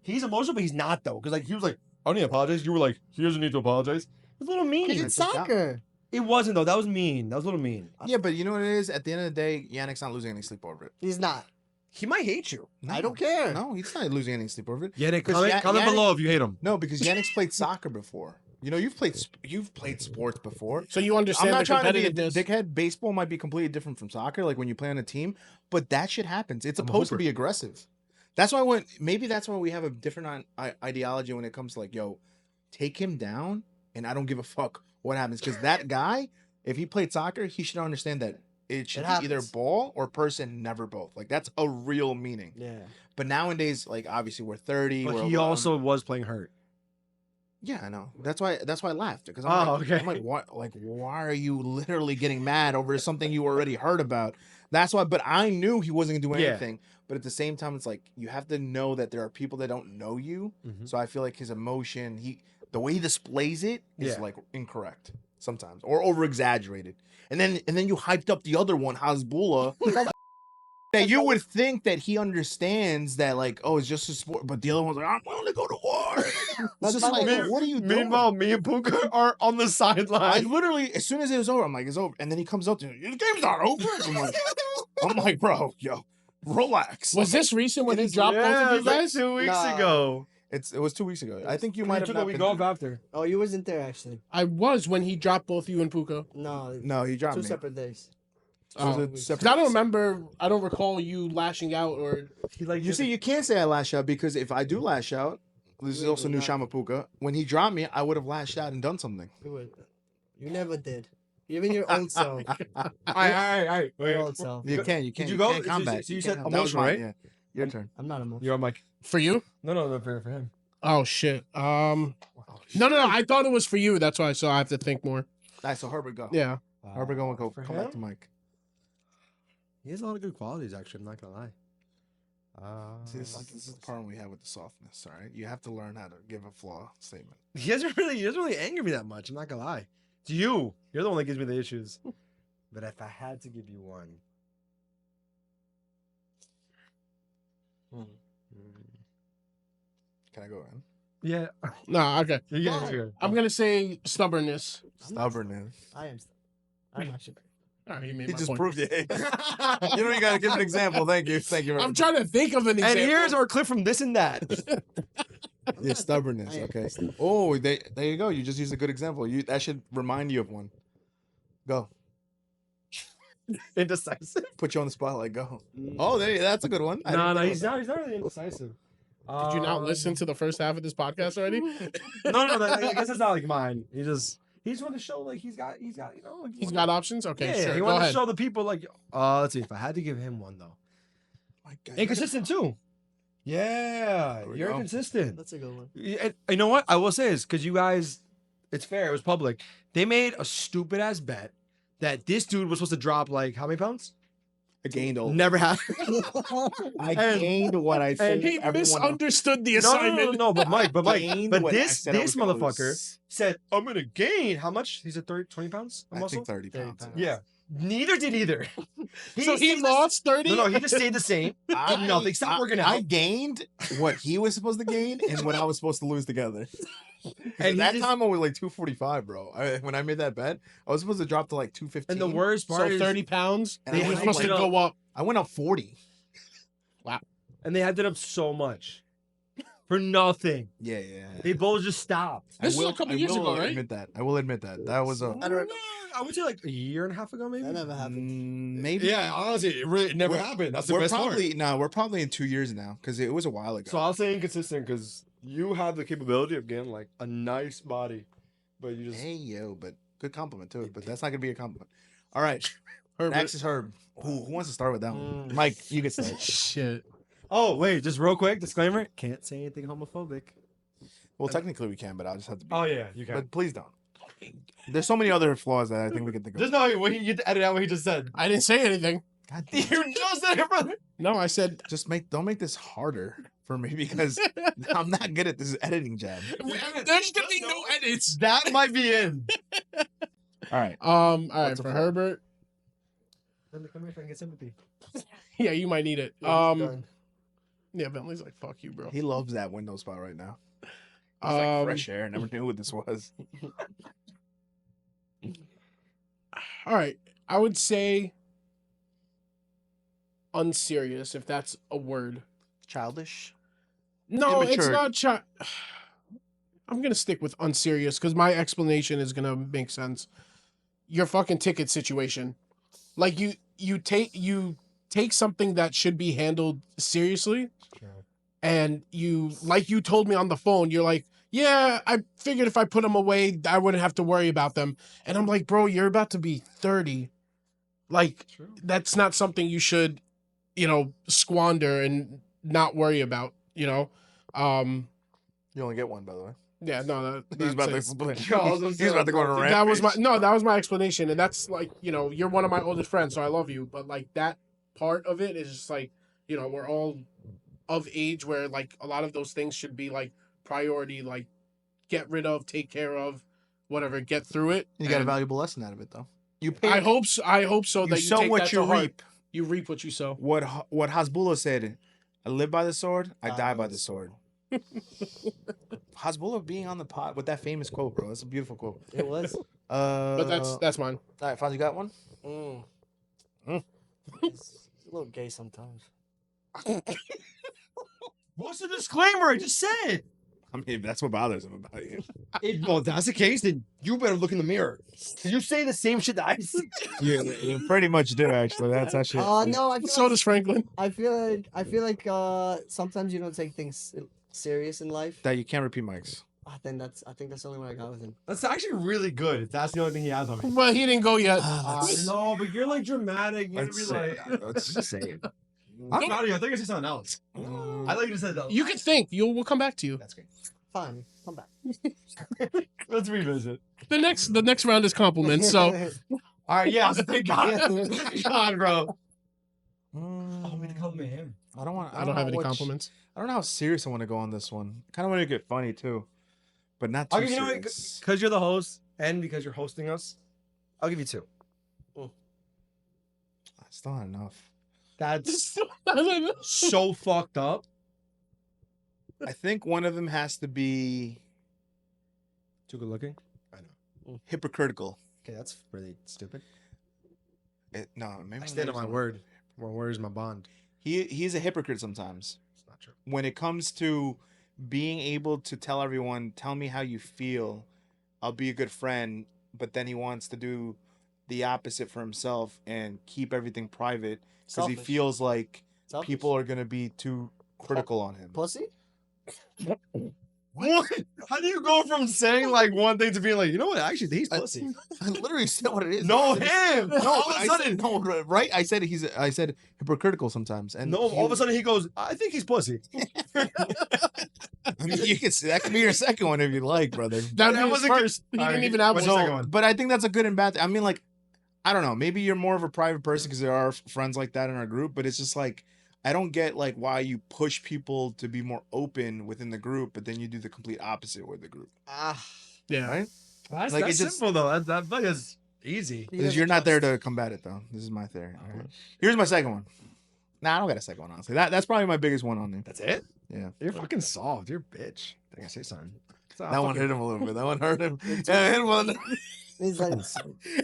he's emotional, but he's not though. Because like he was like, I don't need to apologize. You were like, he doesn't need to apologize. It's a little mean. It's soccer. It wasn't though. That was mean. That was a little mean. Yeah, but you know what it is? At the end of the day, Yannick's not losing any sleep over it. He's not. He might hate you. I don't care. No, he's not losing any sleep over it. Yannick, 'Cause comment Yannick- below if you hate him. No, because Yannick's played soccer before. You know, you've played sports before. So you I'm understand not the trying to be a competitiveness. dickhead. Baseball might be completely different from soccer, like when you play on a team, but that shit happens. It's I'm a supposed to hooper. be aggressive. That's why maybe that's why we have a different ideology when it comes to like, yo, take him down, and I don't give a fuck what happens. Because that guy, if he played soccer, he should understand that it should be either happens. ball or person, never both. Like that's a real meaning. Yeah. But nowadays, like obviously we're 30. But we're he also was playing hurt. yeah, I know. That's why I laughed because Oh, okay. I'm like, what? Like, why are you literally getting mad over something you already heard about? That's why. But I knew he wasn't gonna do Yeah. anything. But at the same time, it's like you have to know that there are people that don't know you. Mhm. So I feel like his emotion, the way he displays it is Yeah. like incorrect sometimes or over exaggerated. And then you hyped up the other one, Hasbullah. That you would think that he understands that, like, oh, it's just a sport, but the other one's like, I'm willing to go to war. It's just like, what are you doing? Meanwhile, me and Puka are on the I sideline. literally, as soon as it was over, I'm like, it's over. And then he comes up to me, the game's not over. I'm like, bro, yo, relax. Was this recent when he dropped both of you guys? 2 weeks Nah. ago. It was 2 weeks ago. I think you You might have took not a week been. off after. Oh, you wasn't there actually. I was when he dropped both you and Puka. No, No, he dropped two me. separate days. Was Oh. it 'Cause separate? I don't remember. I don't recall you lashing out or. You see, you can't say I lash out because if I do lash out, this is You also would new not. Shama Puka. When he dropped me, I would have lashed out and done something. You never did. Even your old self. All right. Your old self. You can't. Did you you go? can't So- combat. so you You said can't- that was emotional, mine, right? Yeah. Your turn. I'm not emotional. You're on mic. For you? No, for him. Oh shit. No. I thought it was for you. That's why. So I have to think more. All right, so Herbert, go. Yeah. Herbert, go and go. For Come back to him? Mike. He has a lot of good qualities, actually. I'm not gonna lie. See, this is the problem we have with the softness. All right, you have to learn how to give a flaw statement. He doesn't really anger me that much. I'm not gonna lie. It's you. You're the one that gives me the issues. But if I had to give you one, Can I go in? yeah, No. Okay. you Why? get it. I'm gonna say stubbornness. Stubbornness. I am. I'm actually. All right, you made He my just point. proved it. You don't even gotta give an example. Thank you. Thank you. I'm trying to think of an And example. here's our clip from this and that. Yeah, stubbornness. I am. Okay. Oh, there you go. You just used a good example. That should remind you of one. Go. Indecisive. Put you on the spotlight. Go. Oh, that's a good one. I didn't No, think he's about not really indecisive. Did you not listen to the first half of this podcast already? No, I guess it's not like mine. He just wanted to show like he's got like, He's got options. Okay, yeah, sure. he Go wanted ahead. to show the people like let's see if I had to give him one though. My God. Inconsistent too. Yeah, There we you're go. inconsistent. That's a good one. And you know what I will say is because you guys it's fair. It was public. They made a stupid ass bet that this dude was supposed to drop like how many pounds? I gained over. Never happened. I And- gained what I said. He everyone else. misunderstood the No, assignment. no, but Mike, Gained but what I this said I was gonna motherfucker lose. said, I'm gonna gain how much? He said 20 pounds of I muscle? think 30 pounds. Yeah. Neither did either. So he stayed lost 30? No, he just stayed the same. Did nothing. Stop working out. I gained what he was supposed to gain and what I was supposed to lose together. And At he that just- time, I was like 245, bro. When I made that bet, I was supposed to drop to like 215. and the worst part So is 30 pounds? And They I were went supposed to like- go up. I went up 40. and they had it up so much for nothing. Yeah. They both just stopped. This was a couple years ago, right? Admit that. I will admit that. That was a I don't. I would say like a year and a half ago, maybe. That never happened. maybe. Yeah, honestly, it really never We're- happened. That's the We're best probably part. we're probably in 2 years now because it was a while ago. So I'll say inconsistent because you have the capability of getting like a nice body, but you just Hey yo, but good compliment too. But that's not gonna be a compliment. All right, Herbert. next is Herb. Who wants to start with that one? Mike, you can start. Shit. Oh wait, just real quick disclaimer: can't say anything homophobic. Well, technically we can, but I'll just have to be. Oh yeah, you can. But please don't. There's so many other flaws that I think we can think of. Just know when you get to edit out what he just said. I didn't say anything. God damn it. You just said it, brother. No, I said Just don't make this harder for me because I'm not good at this editing job. there's gonna be no edits. That might be in. All right. All right, What's for the Herbert. Come here so I can get sympathy. Yeah, you might need it. Done. Yeah, Bentley's like, fuck you, bro. He loves that window spot right now. It's like fresh air. Never knew what this was. All right, I would say unserious, if that's a word. Childish. No, it's Immature. not. I'm gonna stick with unserious because my explanation is gonna make sense. Your fucking ticket situation, like you take something that should be handled seriously, and you told me on the phone, you're like, yeah, I figured if I put them away, I wouldn't have to worry about them. And I'm like, bro, you're about to be 30. Like, that's not something you should, squander and not worry about, You only get one, by the way. Yeah, no, He's about to that's explain. Charles, I'm He's about to go on a rampage. that was my explanation. And that's like, you're one of my oldest friends, so I love you. But like that part of it is just like, we're all of age where like a lot of those things should be like priority, like get rid of, take care of, whatever, get through it. You got a And valuable lesson out of it, though. You pay. I hope so you that you sow take what that you to heart. reap. You reap what you sow. What Hasbullah said, I live by the sword, I die by the sword. Hasbullah being on the pot with that famous quote, bro. That's a beautiful quote. It was. But that's mine. All right, Fonz, you got one? It's a little gay sometimes. What's the disclaimer? I just said. I mean, that's what bothers him about you. Well, if that's the case, then you better look in the mirror. You say the same shit that I say. You pretty much do, actually. That's actually. No, I feel So like, does Franklin. I feel like sometimes you don't take things serious in life. That you can't repeat mics. I think that's the only one I got with him. That's actually really good. If that's the only thing he has on me. Well, he didn't go yet. No, but you're like dramatic. You're Let's gonna be say. like, Let's just say it. I'm proud of you. I think I said something else. I like you to say that. You can think. We'll come back to you. That's great. Fine, come back. Let's revisit. The next round is compliments. So All right, yeah. Thank God. Thank God, bro. Oh, Mm, we compliment him. I don't want. I don't have any know which- compliments. I don't know how serious I want to go on this one. Kind of want to get funny too, but not too I'll give you know what, serious. because you're the host and because you're hosting us. I'll give you two. That's not enough. That's so fucked up. I think one of them has to be Too good looking. hypocritical. Okay, that's really stupid. No, maybe I stand on my word. My word is my bond. He's a hypocrite sometimes. It's not true. When it comes to being able to tell everyone, tell me how you feel, I'll be a good friend, but then he wants to do the opposite for himself and keep everything private because he Selfish. feels like Selfish. people are going to be too critical on him. Pussy. What? How do you go from saying like one thing to being like, you know what? Actually, he's pussy. I literally said what it is. No, him. No, All of but a I sudden, said, no, right? I said hypocritical sometimes, and no. All of a sudden, he goes, I think he's pussy. I mean, you can that could be your second one if you like, brother. That That was wasn't good. first. He All didn't right, even have what's one. the second one? But I think that's a good and bad thing. I mean, like, I don't know. Maybe you're more of a private person because there are friends like that in our group. But it's just like I don't get like why you push people to be more open within the group, but then you do the complete opposite with the group, Yeah. right? That's, Like, that's it just- simple though. That's easy. He Because doesn't you're not there trust. to combat it, though. This is my theory. All right. Here's my second one. Nah, I don't got a second one, honestly. That's probably my biggest one on there. That's it. Yeah. You're fucking soft. You're a bitch. I think I say something. That one hit him a little bit. That one hurt him. Yeah, hit him on the- He's like,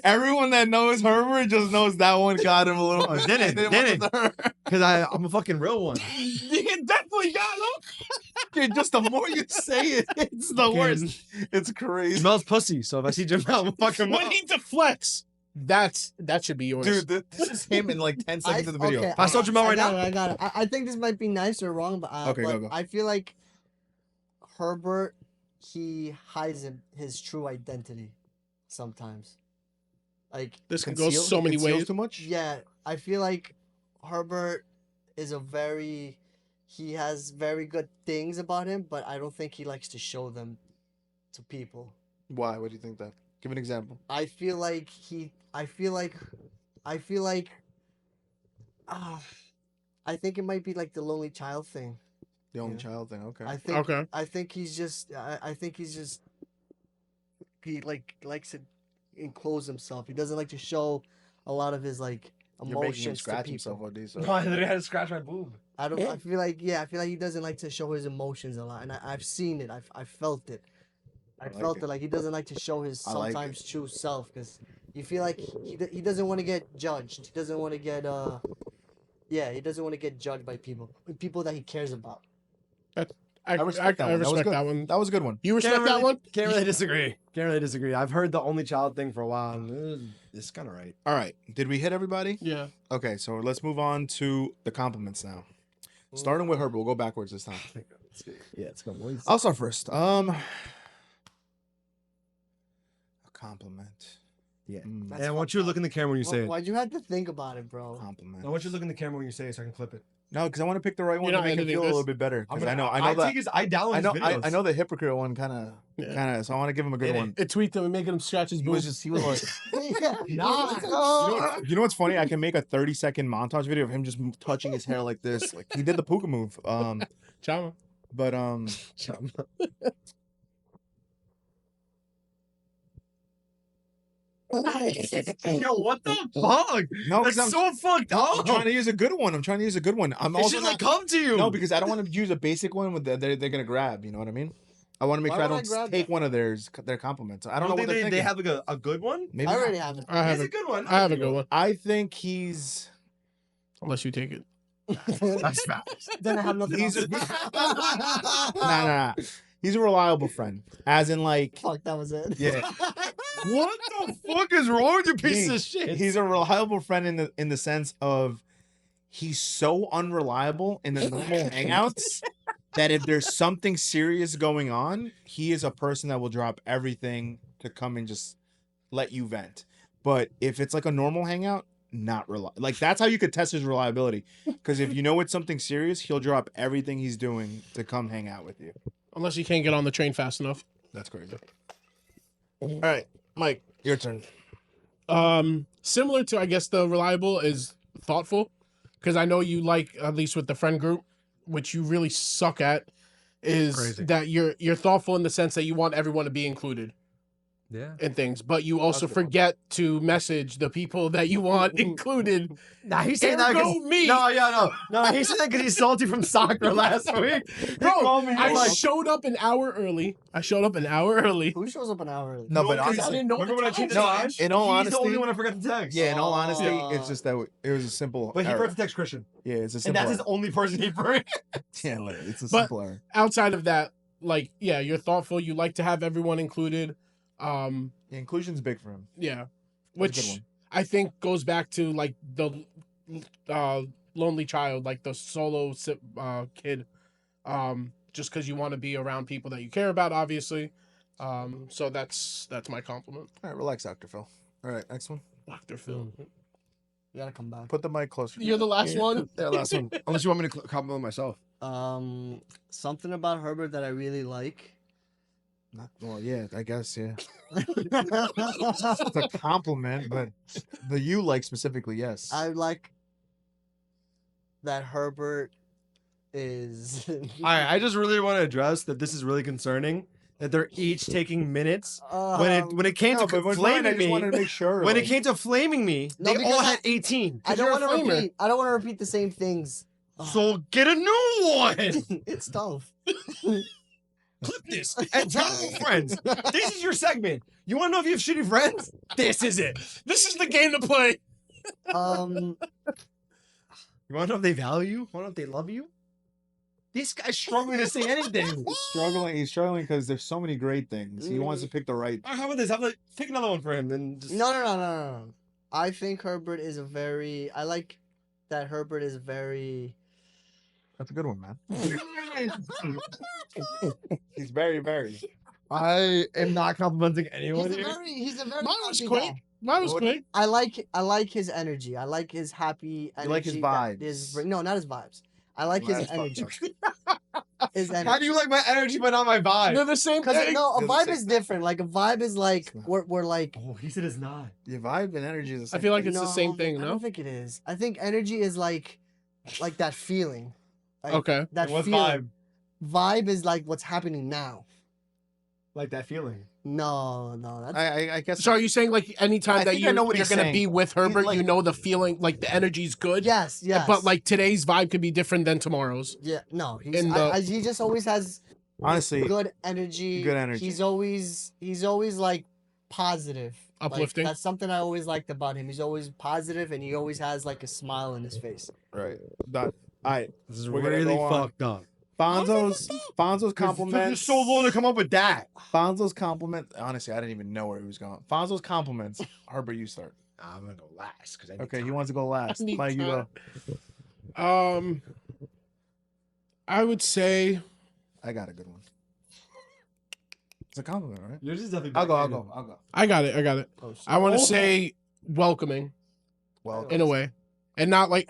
Everyone that knows Herbert just knows that one got him a little. Oh, did it? Because I'm a fucking real one. He definitely got him. Dude, just the more you say it, it's the worst. It's crazy. Smells pussy. So if I see Jim out, I'm fucking When he deflects, that should be yours. Dude, this is him in like 10 seconds of the video. Okay, If I saw Jamal right now, I got it. I think this might be nice or wrong, but, Okay, but go. I feel like Herbert, he hides his true identity sometimes. Like, This can go so many ways. Too much? yeah, I feel like Herbert is he has very good things about him, but I don't think he likes to show them to people. Why? What do you think that? Give an example. I feel like I think it might be like the lonely child thing. The only Yeah. child thing. Okay. Okay. I think he's just he likes to enclose himself. He doesn't like to show a lot of his like You're making him emotions to scratch people. himself on these. no, I literally had to scratch my boob. I feel like he doesn't like to show his emotions a lot, and I've seen it. I've felt it. I like felt it. it. Like he doesn't like to show his I like it. sometimes true self because you feel like he doesn't want to get judged. He doesn't want to get he doesn't want to get judged by people that he cares about. I respect that one. That was good. that one. That was a good one. You respect that one? Can't really disagree. Can't really disagree. I've heard the only child thing for a while. And it's kind of right. All right. Did we hit everybody? Yeah. Okay, so let's move on to the compliments now. Starting with Herbert, we'll go backwards this time. Yeah, it's good. Boys. I'll start first. A compliment. Yeah. Mm, And I want you to look in the camera when you say it. Why'd you have to think about it, bro? compliment. I want you to look in the camera when you say it so I can clip it. No, because I want to pick the right one You're to not make it editing feel a this? little bit better. Because I know I that. think it's, I download his videos. I know the hypocrite one kind Yeah. of. So I want to give him a good Hit it. one. It tweaked him and making him scratch his He boob. was like, Nah. you know what's funny? I can make a 30-second montage video of him just touching his hair like this. Like he did the puka move. Chama. But Yo, what the fuck? no, because That's I'm so fucked I'm up. trying to use a good one. I'm It also should not, like come to you. no, because I don't want to use a basic one with they're gonna grab. You know what I mean? I want to make Why sure I would I don't grab take that? one of their compliments. I don't know what think they're they thinking. have like a good one. Maybe I not. already have it. I have It's a a, good one. I have a good one. I think he's. Unless you take it. That's fast. Then I have nothing He's else. Nah. He's a reliable friend, as in like. Fuck, that was it. Yeah. What the fuck is wrong with you, piece He- of shit? He's a reliable friend in the sense of he's so unreliable in the normal hangouts that if there's something serious going on, he is a person that will drop everything to come and just let you vent. But if it's like a normal hangout, not like that's how you could test his reliability. Because if you know it's something serious, he'll drop everything he's doing to come hang out with you. Unless you can't get on the train fast enough. That's crazy. All right, Mike, your turn. Similar to I guess the reliable is thoughtful, because I know you like, at least with the friend group, which you really suck at, is Crazy. that you're thoughtful in the sense that you want everyone to be included Yeah. in things, but you also That's a good one. forget to message the people that you want included. Nah, he's saying that Ergo 'cause- me. No, he's saying that because he's salty from soccer last week. Bro, called me, I he's like- showed up an hour early. Who shows up an hour early? No, but because I honestly, didn't know Remember the when I time changed change. the in all He's the only honesty, one I forgot to text. yeah, in all honesty, Oh. it's just that it was a simple. But he error. forgot to text Christian. Yeah, it's a And simple. that's his error. only person he forgot. Yeah, like, it's a But- simple error. Outside of that, like, yeah, you're thoughtful. You like to have everyone included. Yeah, inclusion's big for him. Yeah, That's a good which one. I think goes back to like the lonely child, like the solo kid. just because you want to be around people that you care about, obviously. So that's my compliment, All right, relax, Dr. Phil. All right, next one. Dr. Phil. You gotta come back. Put the mic closer. You're the last one. Yeah, last one. Unless you want me to compliment myself. Something about Herbert that I really like. Well, yeah, I guess, yeah. It's a compliment, but the you like specifically, yes. I like that Herbert is. All right, I just really want to address that this is really concerning. That they're each taking minutes. When it came No, to but when mine, I flaming just me, wanted to make sure. when like, it came to flaming me, No, they because all had 18. I don't you're a want to flamer. repeat. I don't want to repeat the same things. So get a new one. It's tough. Clip this and tell your friends. This is your segment. You want to know if you have shitty friends? This is it. This is the game to play. Um, You want to know if they value you? Want to know if they love you? This guy's struggling to say anything. He's struggling because there's so many great things. He wants to pick the right. How about this? How about pick another one for him? Then just... no. I think Herbert is a very. I like that Herbert is very. That's a good one, man. He's very. I am not complimenting anyone He's a here. very. He's a very. Mine was happy quick. guy. Mine was quick. I like his energy. I like his happy energy. You like his that vibes. no, not his vibes. I like his That's fucked energy. up. His energy. How do you like my energy but not my vibe? They're the same Because thing. no, a They're the vibe same is different. Like a vibe is like It's not. we're like. Oh, he said it's not. Your vibe and energy is the I same. feel like it's the No, same thing, I no? don't think it is. I think energy is like that feeling. Like, Okay. That What feeling. vibe? Vibe is like what's happening now. Like that feeling. No, that's I guess. So are you saying like anytime I that think I know what you're he's gonna saying. be with Herbert, like- you know the feeling, like the energy's good. yes. But like today's vibe could be different than tomorrow's. yeah, no, in the- he just always has honestly, good energy. Good energy. He's always like positive. Like, Uplifting. that's something I always liked about him. He's always positive and he always has like a smile on his face. right. Done. All right. This is We're gonna really go on. fucked up. Fonzo's It took you compliments. so long to come up with that. Fonzo's compliment. Honestly, I didn't even know where he was going. Fonzo's compliments. Herbert, you start. I'm gonna go last because Okay, he wants to go last. I need Mike, you go. time. I would say I got a good one. It's a compliment, right? Yours is definitely. I'll go. I got it. I want to say welcoming Well, in a way, and not like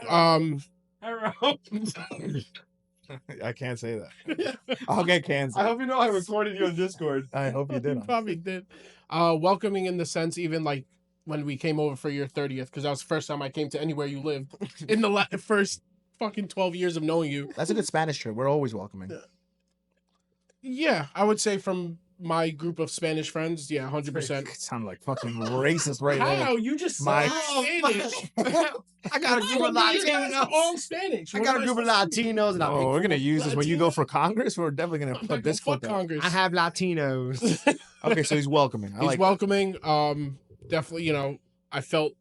I can't say that. I'll get canceled. I hope you know I recorded you on Discord. I hope you did. You probably did. Welcoming in the sense, even like when we came over for your 30th, because that was the first time I came to anywhere you lived in the first fucking 12 years of knowing you. That's a good Spanish trip. We're always welcoming. Yeah, I would say from my group of Spanish friends, yeah, 100%. Sound like fucking racist right now. How? You just My- Spanish. I got a group of You guys are Latinos. all Spanish. I What got am a group of supposed to Latinos, and Oh, we're gonna use this when you go for Congress. We're definitely gonna do? put this Fuck clip. out. Congress. I have Latinos. Okay, so he's welcoming. I He's like. welcoming. Definitely, I felt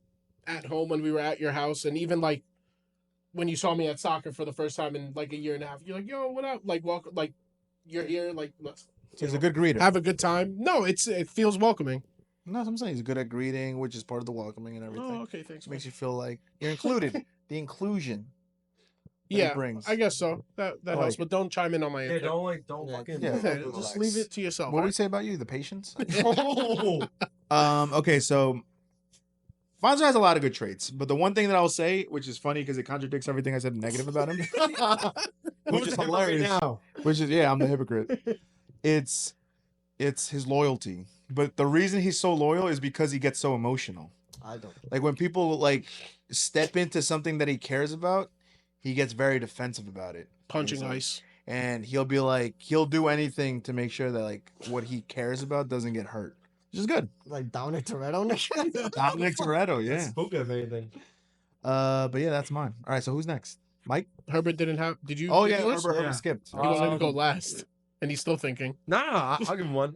at home when we were at your house, and even like when you saw me at soccer for the first time in like a year and a half, you're like, "Yo, what up?" Like, welcome. Like, you're here. Like, let's He's a good greeter. have a good time. No, it feels welcoming. No, that's what I'm saying. He's good at greeting, which is part of the welcoming and everything. Oh, okay, thanks. Which makes you feel like you're included. The inclusion. that he Yeah, brings. I guess so. That I helps, like but don't chime in on my input. don't Yeah. fucking. Yeah. Yeah, just leave it to yourself. What all would we right? say about you? The patience. Oh. Okay, so Fonzo has a lot of good traits, but the one thing that I'll say, which is funny because it contradicts everything I said negative about him, which is hilarious. Now. Which is I'm the hypocrite. It's his loyalty, but the reason he's so loyal is because he gets so emotional. I don't. Like when people like step into something that he cares about, he gets very defensive about it. Punching He's like- ice. And he'll be like, he'll do anything to make sure that like what he cares about doesn't get hurt, which is good. Like Dominic Toretto. Dominic Toretto, yeah. Spook if anything. But yeah, that's mine. All right, so who's next? Mike? Herbert didn't have. Did you? Oh did yeah, yours? Herbert Yeah. skipped. He wanted to go last, and he's still thinking. No, I'll give him one.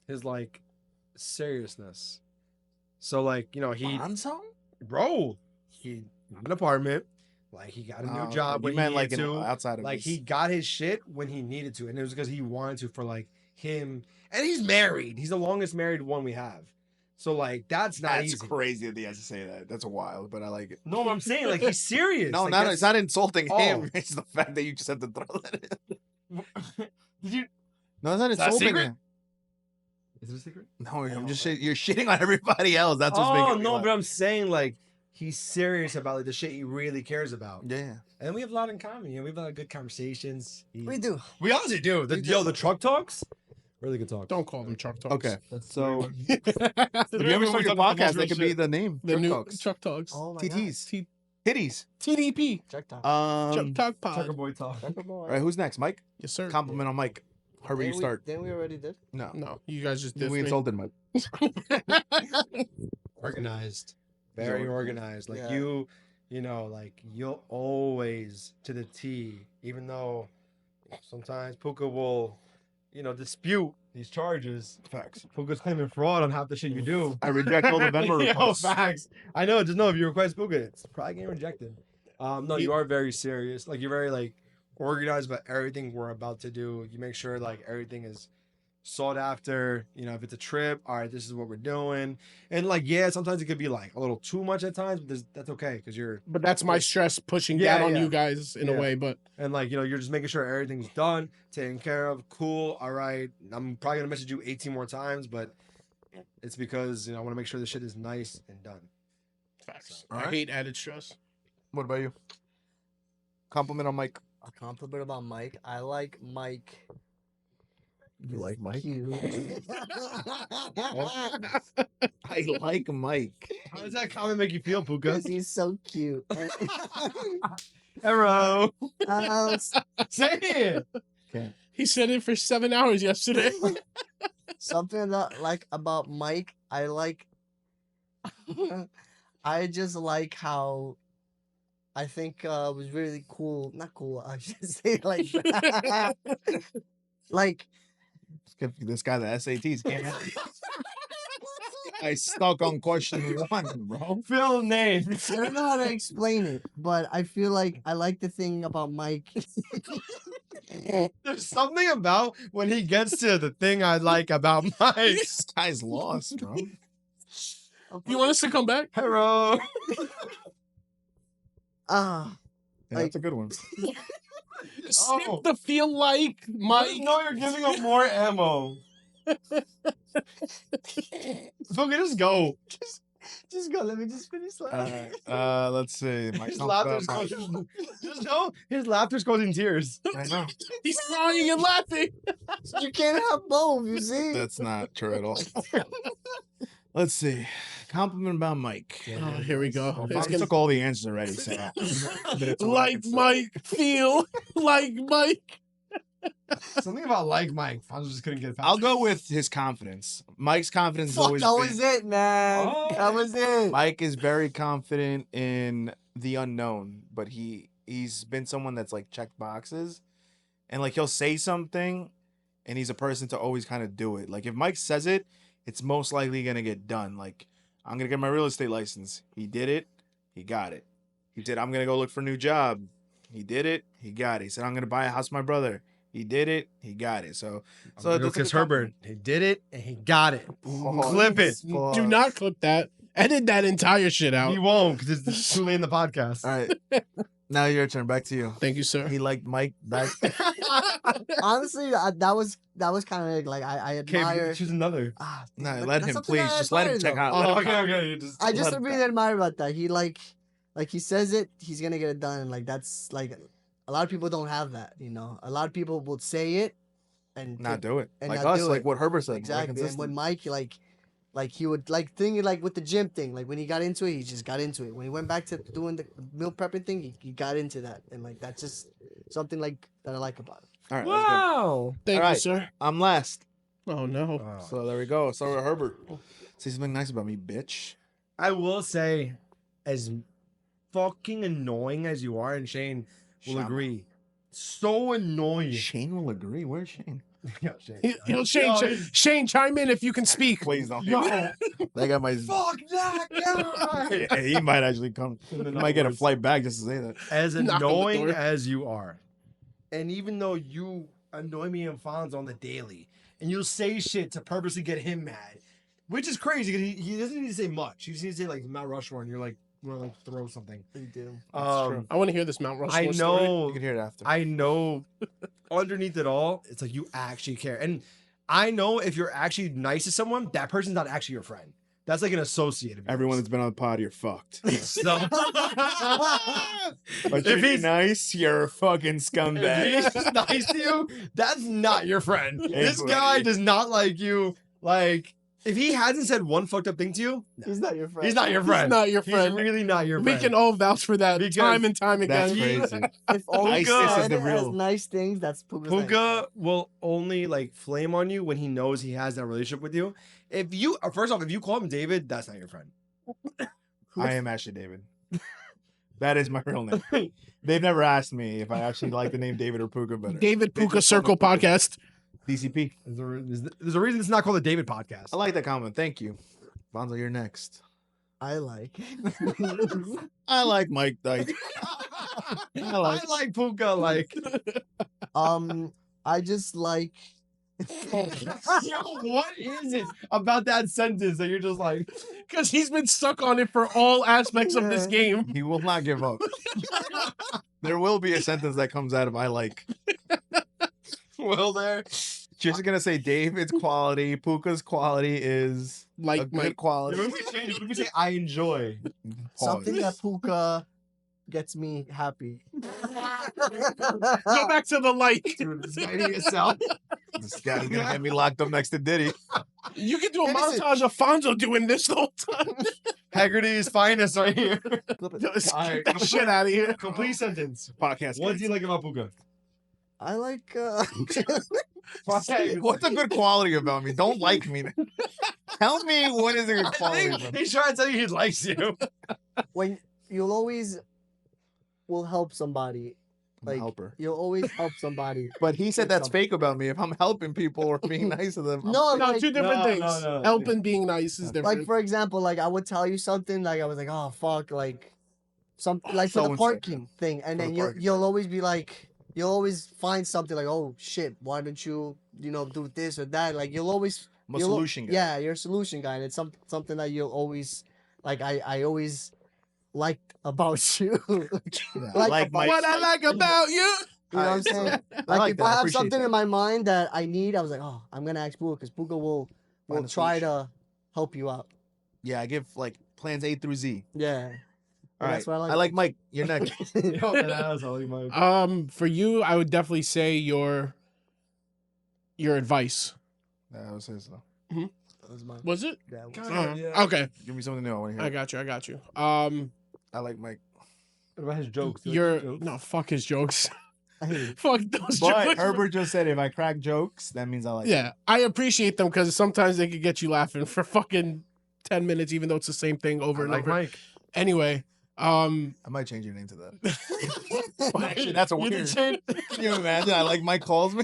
His like seriousness. So like he Fonzo? he got an apartment, like he got a new job when you meant he like needed to. outside of Like his- he got his shit when he needed to, and it was because he wanted to for like him. And he's married. He's the longest married one we have. So like that's not That's easy. crazy that he has to say that. That's wild, but I like it. No, I'm saying like he's serious. No, like, no, it's not insulting Oh. him. It's the fact that you just have to throw that in. Did you? No, it's not that a insulting secret? him. Is it a secret? No, I'm just you're shitting on everybody else. That's what's making me no, laugh. but I'm saying like he's serious about like the shit he really cares about. Yeah. And we have a lot in common. You know, we have a lot of good conversations. We do. We honestly do. The truck talks, really good talks. Don't call them truck talks. Okay. That's So if if you ever start your podcast, that could be the name. the Truck new Talks. truck talks. Oh my TTs. T- Hitties. TDP. Check that. Truck talk pod. Trucker boy talk. All right, who's next? Mike? Yes, sir. Compliment on Mike. Hurry, you start. Then we already did. No. No, you guys just did. We insulted Mike. Organized, very organized. Like Yeah. you know, like you'll always to the T. Even though sometimes Puka will, you know, dispute these charges. Facts. Puka's claiming fraud on half the shit you do. I reject all the Venmo Yo, requests. facts. I know. Just know if you request Puka, it's probably getting rejected. No, you are very serious. Like you're very like organized about everything we're about to do. You make sure like everything is sought after. You know, if it's a trip, all right, this is what we're doing. And like, yeah, sometimes it could be like a little too much at times, but that's okay because you're But that's my stress pushing Yeah, down on yeah. you guys in a Yeah. way. But and like you know you're just making sure everything's done, taken care of, cool. All right, I'm probably gonna message you 18 more times, but it's because you know I want to make sure the shit is nice and done. facts. All I right. hate added stress. What about you? Compliment on Mike. A compliment about Mike. I like Mike. You like Mike? Cute. I like Mike. How does that comment make you feel, Puka? Because he's so cute. Hello. Uh, Say it. He said it for 7 hours yesterday. something that like about Mike, I like. I just like how. I think was really cool. Not cool. I should say like. like This guy, the SATs. I stuck on question 1, bro. Phil name. I don't know how to explain it, but I feel like I like the thing about Mike. There's something about when he gets to the thing I like about Mike. This guy's lost, bro. You want us to come back? Hello. Ah, Yeah, that's a good one. Oh. Snip the feel like Mike. No, you're giving him more ammo. Fucking just go. just go. Let me just finish. Let's see. Mike His talked laughter's about- causing. Just know his laughter's causing tears. I know. He's crying and laughing. You can't have both. You see? That's not true at all. Let's see. Compliment about Mike. Oh, here we go. Well, It's Bobby gonna- took all the answers already. So like Mike, feel like Mike. Something about like Mike. I just couldn't get past. I'll go with his confidence. Mike's confidence has Fuck, always that been. was it, man. Oh. That was it. Mike is very confident in the unknown, but he's been someone that's like checked boxes, and like he'll say something, and he's a person to always kind of do it. Like if Mike says it, it's most likely gonna get done. Like I'm gonna get my real estate license. He did it. He got it. He did. I'm gonna go look for a new job. He did it. He got it. He said I'm gonna buy a house with my brother. He did it. He got it. So So that's a Chris good Herbert. He did it and he got it. Oh, Clip it. Do not clip that. Edit that entire shit out. He won't because it's too late in the podcast. All right. Now your turn. Back to you. Thank you, sir. He liked Mike back. Honestly, that was kind of like I Okay, admire. choose another. No, that- let that's him, something please. I Just let him admire, check though. out. Oh, let him- okay, okay. You just I just let- really admire about that. He like he says it, he's gonna get it done. And like that's like a lot of people don't have that. You know, a lot of people will say it and Not do it. and Like not us, do like it. what Herbert said. Exactly. Like And when Mike like he would like thing like with the gym thing, like when he got into it, he just got into it. When he went back to doing the meal prepping thing, he got into that. And like that's just something like that I like about it. All right, wow. Thank you, Alright. sir. I'm last. Oh no. So there we go. Start with Herbert. Say something nice about me, bitch. I will say, as fucking annoying as you are, and Shane will Shama. agree, so annoying. Shane will agree. Where's Shane? Yo, Shane. Shane, chime in if you can speak. Please don't. Yo, That guy might. fuck that guy. Yeah, he might actually come. He might get a flight back just to say that. As Knock on the annoying door. as you are, and even though you annoy me and Fonz on the daily, and you'll say shit to purposely get him mad, which is crazy because he doesn't need to say much. He just needs to say like Mount Rushmore, and you're like, want to like throw something. You do. That's true. I want to hear this Mount Rushmore I story. know. You can hear it after. I know. Underneath it all, it's like you actually care, and I know if you're actually nice to someone, that person's not actually your friend. That's like an associate. Of yours. Everyone that's been on the pod, you're fucked. So, But if he's nice, you're a fucking scumbag. if he's nice to you, that's not your friend. This Exactly. guy does not like you. Like, if he hasn't said one fucked up thing to you, He's not your friend. he's not your friend. He's not your friend. He's really not your We friend. can all vouch for that Because time and time That's again. crazy. If only Nice, this is Puka the has real- nice things, that's Puka's Puka will only like flame on you when he knows he has that relationship with you. If you first off, if you call him David, that's not your friend. I am actually David. That is my real name. They've never asked me if I actually like the name David or Puka better. David Puka Circle Podcast. DCP. There's a reason it's not called the David Podcast. I like that comment. Thank you. Bonzo, you're next. I like. I like Mike Dyke. I like Puka. Like, I just like. what is it about that sentence that you're just like? Because he's been stuck on it for all aspects of this Yeah. game. He will not give up. There will be a sentence that comes out of I like. Will there? Just gonna say David's quality, Puka's quality is a Like good Mike. quality. What if we say I enjoy? Something Pause. that Puka gets me happy. Go back to the like. Dude, this guy need yourself. This guy's gonna get me locked up next to Diddy. You can do a What is it? montage of Fonzo doing this the whole time. Haggerty's finest right here. Just All right. get the shit out of here. Complete sentence. Podcast. What do you like about Puka? I like. What's a good quality about me? Don't like me. Tell me what is a good I quality think about me. he's trying to tell you he likes you. When you'll always will help somebody. I'm a Like helper. you'll always help somebody. But he said with that's something. fake about me. If I'm helping people or being nice to them, No, No, like, two different No, things. no. Help and being nice is different. like for example, like I would tell you something, like I was like, oh fuck, like some like for the So-and-so. parking thing, and For then the you'll parking. you'll always be like, you'll always find something like, oh shit, why don't you do this or that? Like you'll always I'm a you'll- solution guy. Yeah, you're a solution guy, and it's something that you'll always like. I always liked about you. Yeah, Like like a my what I like about you. You know what I'm saying? I Like, like if that. I I have appreciate something that. in my mind that I need, I was like, oh, I'm gonna ask Puka because Puka will Find a try solution. to help you out. Yeah, I give like plans A through Z. Yeah. All That's right. what I like. I like Mike. You're next. For you, I would definitely say your advice. That was his though. That was mine. Was it? Yeah, it was- Okay, Give me something new. I want to hear. I got you. I got you. I like Mike. What about his jokes? Do you like You're his jokes? no fuck his jokes. I hate it. Fuck those But jokes. Herbert just said if I crack jokes, that means I like. Yeah, I appreciate them because sometimes they could get you laughing for fucking 10 minutes, even though it's the same thing over I and like over. Mike. Anyway, I might change your name to that. Actually, that's a You weird. did change- Can you imagine? I like Mike calls me.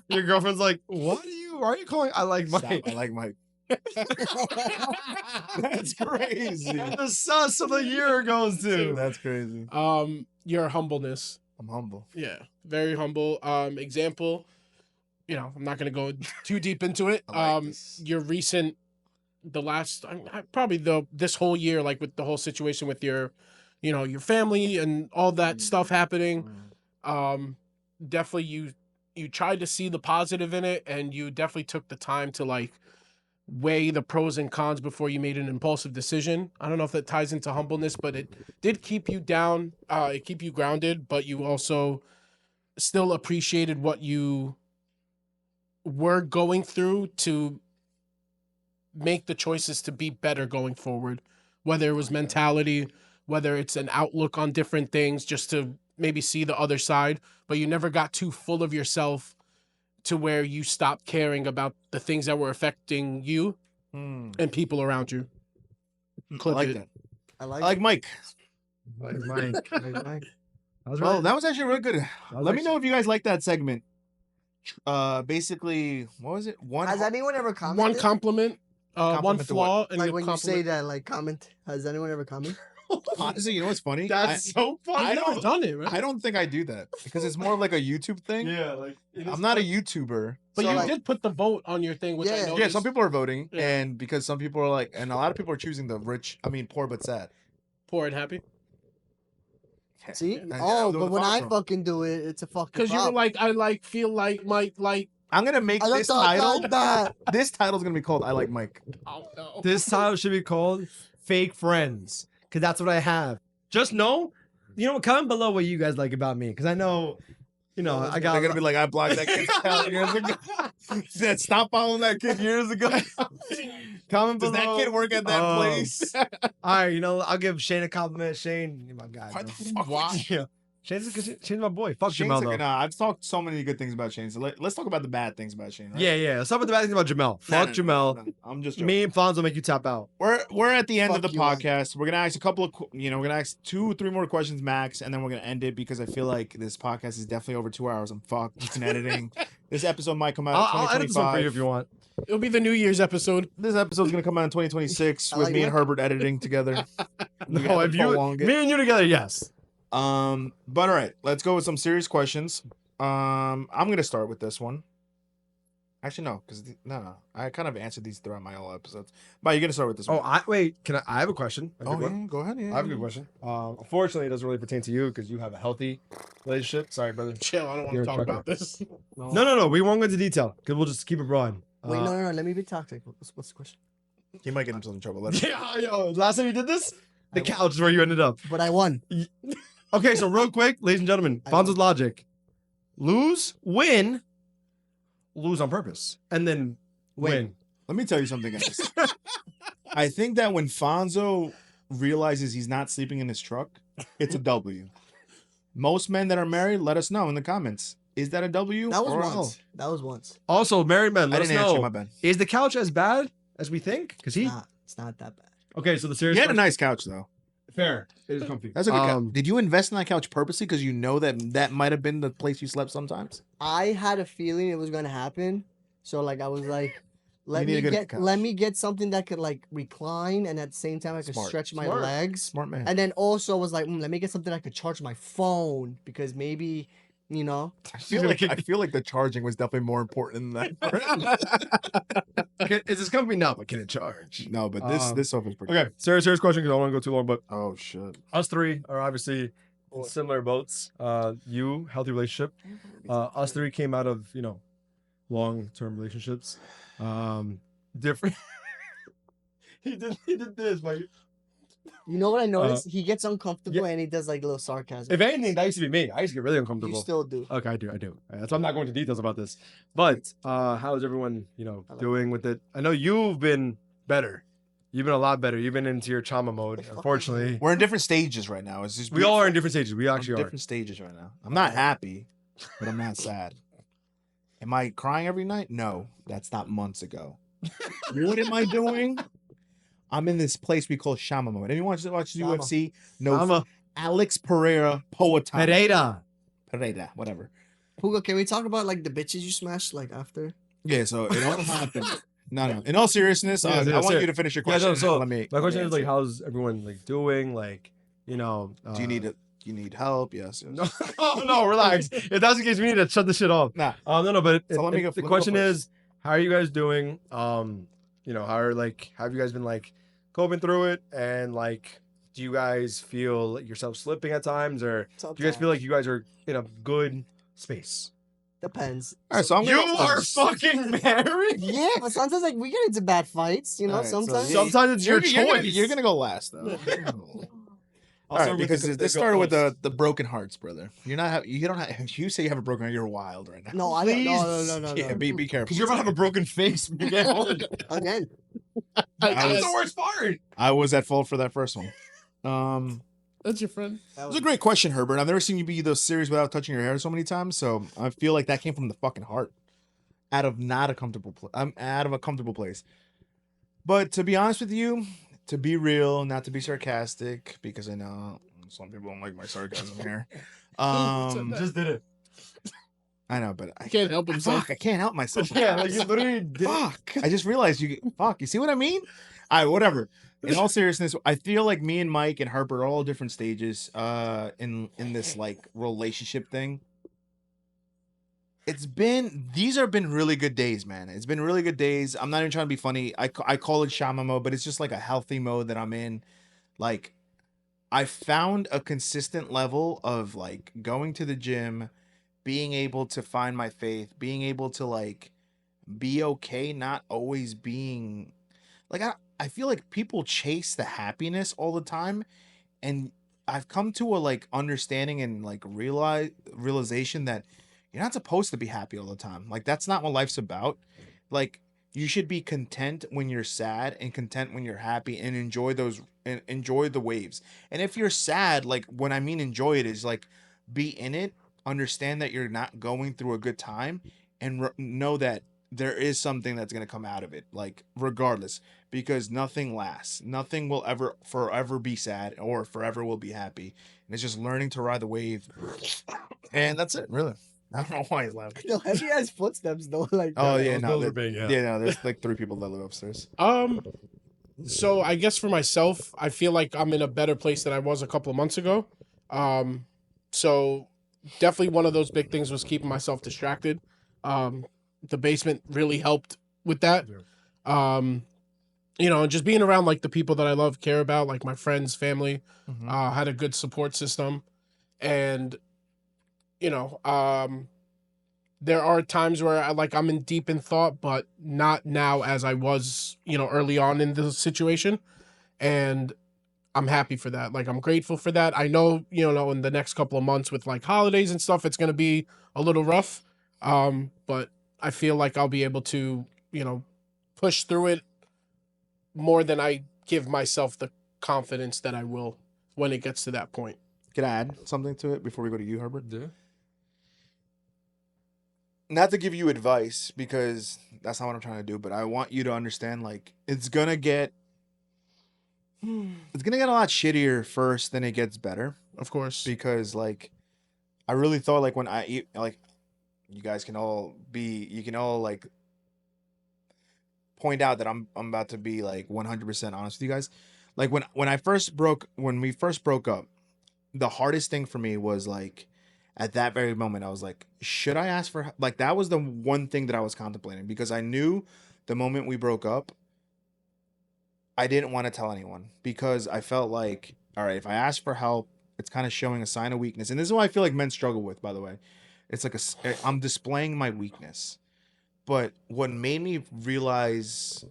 Your girlfriend's like, why are you calling? I like Stop, Mike. I like Mike. That's crazy. And the sus of the year goes to. That's crazy. your humbleness. I'm humble. Yeah, very humble. Example, I'm not gonna go too deep into it. I like this. Your recent, probably this whole year, like with the whole situation with your, your family and all that stuff happening. Definitely you tried to see the positive in it, and you definitely took the time to like weigh the pros and cons before you made an impulsive decision. I don't know if that ties into humbleness, but it did keep you down, it keep you grounded, but you also still appreciated what you were going through to make the choices to be better going forward, whether it was mentality, whether it's an outlook on different things, just to maybe see the other side, but you never got too full of yourself to where you stopped caring about the things that were affecting you and people around you. I Clip like it. that. I I like. like Mike. Like Mike. Like Mike. I was Well, right. that was actually really good. was Let me actually- know if you guys like that segment. Basically, what was it? Has anyone ever commented? One compliment, one Compliment to what? flaw, and Like you when you say compliment. that, like comment. Has anyone ever commented? Honestly, you know what's funny? That's so funny. I've never done it, man. I don't think I do that because it's more of like a YouTube thing. Yeah, like I'm not a YouTuber. But So, you like- did put the vote on your thing, which I Yeah. noticed. Yeah, some people are voting, Yeah. and because some people are like, and a lot of people are choosing the poor but sad. Poor and happy. See? And Oh, those but are when I awesome. fucking do it, it's a fucking Because you were problem. like, I like feel like Mike like. I'm gonna make I don't this talk title. like that. This title's gonna be called "I Like Mike." Oh no. this title should be called "Fake Friends" because that's what I have. Just know, comment below what you guys like about me because I know, I got. They're gonna be like, "I blocked that kid 10 years ago." Said, "Stop following that kid years ago." Comment Does below. that kid work at that place? All right, I'll give Shane a compliment. Shane, you're my guy. What Bro. the fuck? Why? Yeah. Shane's my boy. Fuck Shane's Jamel like, though. nah, I've talked so many good things about Shane. So let's talk about the bad things about Shane. Right? Yeah. Let's talk about the bad things about Jamel. No, Fuck no, Jamel. no. I'm just joking. Me and Fonzo make you tap out. We're at the end of Fuck the you, man. podcast. We're gonna ask a couple of we're gonna ask 2-3 more questions max, and then we're gonna end it because I feel like this podcast is definitely over 2 hours. I'm fucked in editing. This episode might come out in I'll edit this one for 2025. you if you want. It'll be the New Year's episode. This episode's gonna come out in 2026 I with like me and that. Herbert editing together. We No, gotta if you, prolong it. me and you together, yes. But all right, let's go with some serious questions. I'm gonna start with this one. Actually, no, because no, I kind of answered these throughout my whole episodes. But you're gonna start with this Oh, one. wait. I have a question. A Oh, good one. yeah, go ahead. Yeah, I have a good question. Unfortunately, it doesn't really pertain to you because you have a healthy relationship. Sorry, brother. Chill. I don't want You're to a talk trucker. about this. No. We won't go into detail because we'll just keep it broad. Wait, no. Let me be toxic. What's the question? He might get himself in trouble. Let's Yeah, yo. Last time you did this, the I- couch is where you ended up. But I won. Okay, so real quick, ladies and gentlemen, I Fonzo's logic: lose, win, lose on purpose, and then win. Let me tell you something, guys. I think that when Fonzo realizes he's not sleeping in his truck, it's a W. Most men that are married, let us know in the comments. Is that a W? That was or a once. L? That was once. Also, married men, I let us didn't answer. know: My bad. is the couch as bad as we think? Because he. It's not that bad. Okay, so the serious. He had a question- nice couch though. Fair. It is comfy. That's a good couch. Um, Did you invest in that couch purposely because you know that might have been the place you slept sometimes? I had a feeling it was gonna happen, so like I was like, let need a me good get couch. let me get something that could like recline and at the same time I could Smart. stretch my Smart. legs. Smart man. And then also was like, let me get something I could charge my phone because maybe I feel like the charging was definitely more important than that. Is this comfy now? But can it charge? No, but this sofa's pretty. Okay, serious question because I don't want to go too long. But Oh shit. us three are obviously in similar boats. You healthy relationship. Us three came out of long-term relationships. Different. he did this, like. you know what I noticed? He gets uncomfortable and he does like little sarcasm. If anything, that used to be me. I used to get really uncomfortable. You still do. Okay, I do. That's why I'm not going into details about this. But how is everyone, doing with it? I know you've been better. You've been a lot better. You've been into your trauma mode. Unfortunately, We're in different stages right now. It's just we all are in different stages. We I'm actually are. different stages right now. I'm not happy, but I'm not sad. Am I crying every night? No, that's not months ago. What am I doing? I'm in this place we call Shama mode. Anyone watch Shama. UFC? No, I'm a Alex Pereira, Poatan. Pereira. Whatever. Puga, can we talk about like the bitches you smashed like after? Yeah, so it all happened. No. In all seriousness, Yeah, I want sir. you to finish your Yeah, question. no, and so let me. My question let is me like, how's everyone like doing? Like, answer. Do you need help? Yes. No, no, relax. If that's the case, we need to shut this shit off. Nah. No, but So let me go- the let me go question first. is, how are you guys doing? How are have you guys been like coping through it? And like, do you guys feel yourself slipping at times, or do you guys feel like you guys are in a good space? Depends. All right, so I'm You gonna go are first. fucking married. Yeah, but sometimes like we get into bad fights, All right, so sometimes. yeah, Sometimes it's your choice. You're gonna go last though. I'll All start right, with because the this started with host. the broken hearts, brother. You don't have. If you say you have a broken heart, you're wild right now. No, I don't. No. Yeah, be careful. Because you're about to have a broken face when you get home. Again. That's was- the worst part. I was at fault for that first one. That's your friend. It was a great question, Herbert. I've never seen you be this serious without touching your hair so many times. So I feel like that came from the fucking heart, out of not a comfortable. I'm out of a comfortable place. But to be honest with you, to be real, not to be sarcastic, because I know some people don't like my sarcasm here. Just did it. I know, but I He can't help himself. Fuck, I can't help myself. Yeah, like you literally did. Fuck. I just realized you. Fuck. You see what I mean? right, whatever. In all seriousness, I feel like me and Mike and Harper are all different stages in this like relationship thing. These have been really good days, man. It's been really good days. I'm not even trying to be funny. I call it shaman mode, but it's just like a healthy mode that I'm in. Like I found a consistent level of like going to the gym, being able to find my faith, being able to like be okay, not always being like I feel like people chase the happiness all the time, and I've come to a like understanding and like realization that you're not supposed to be happy all the time. Like that's not what life's about. Like you should be content when you're sad and content when you're happy and enjoy the waves. And if you're sad, like when I mean enjoy it is like be in it, understand that you're not going through a good time and know that there is something that's going to come out of it, like regardless, because nothing lasts. Nothing will ever forever be sad or forever will be happy. And it's just learning to ride the wave. And that's it, really. I don't know why he's laughing. No, heavy ass footsteps though. Like Oh yeah, those no, bills are big, yeah. no, there's like 3 people that live upstairs. So I guess for myself, I feel like I'm in a better place than I was a couple of months ago. So definitely one of those big things was keeping myself distracted. The basement really helped with that. You know, just being around like the people that I love, care about, like my friends, family, had a good support system. And, you know, there are times where I'm in deep in thought, but not now as I was, you know, early on in the situation. And I'm happy for that. Like, I'm grateful for that. I know, you know, in the next couple of months with like holidays and stuff, it's going to be a little rough. But I feel like I'll be able to, you know, push through it more than I give myself the confidence that I will when it gets to that point. Can I add something to it before we go to you, Herbert? Yeah. Not to give you advice because that's not what I'm trying to do, but I want you to understand like it's gonna get a lot shittier first, then it gets better. Of course. Because like I really thought like when I eat like you can all like point out that I'm about to be like 100% honest with you guys. Like when we first broke up, the hardest thing for me was like at that very moment I was like, should I ask for like that was the one thing that I was contemplating because I knew the moment we broke up I didn't want to tell anyone because I felt like, all right, if I ask for help, it's kind of showing a sign of weakness. And this is what I feel like men struggle with, by the way. It's like I'm displaying my weakness. But what made me realize,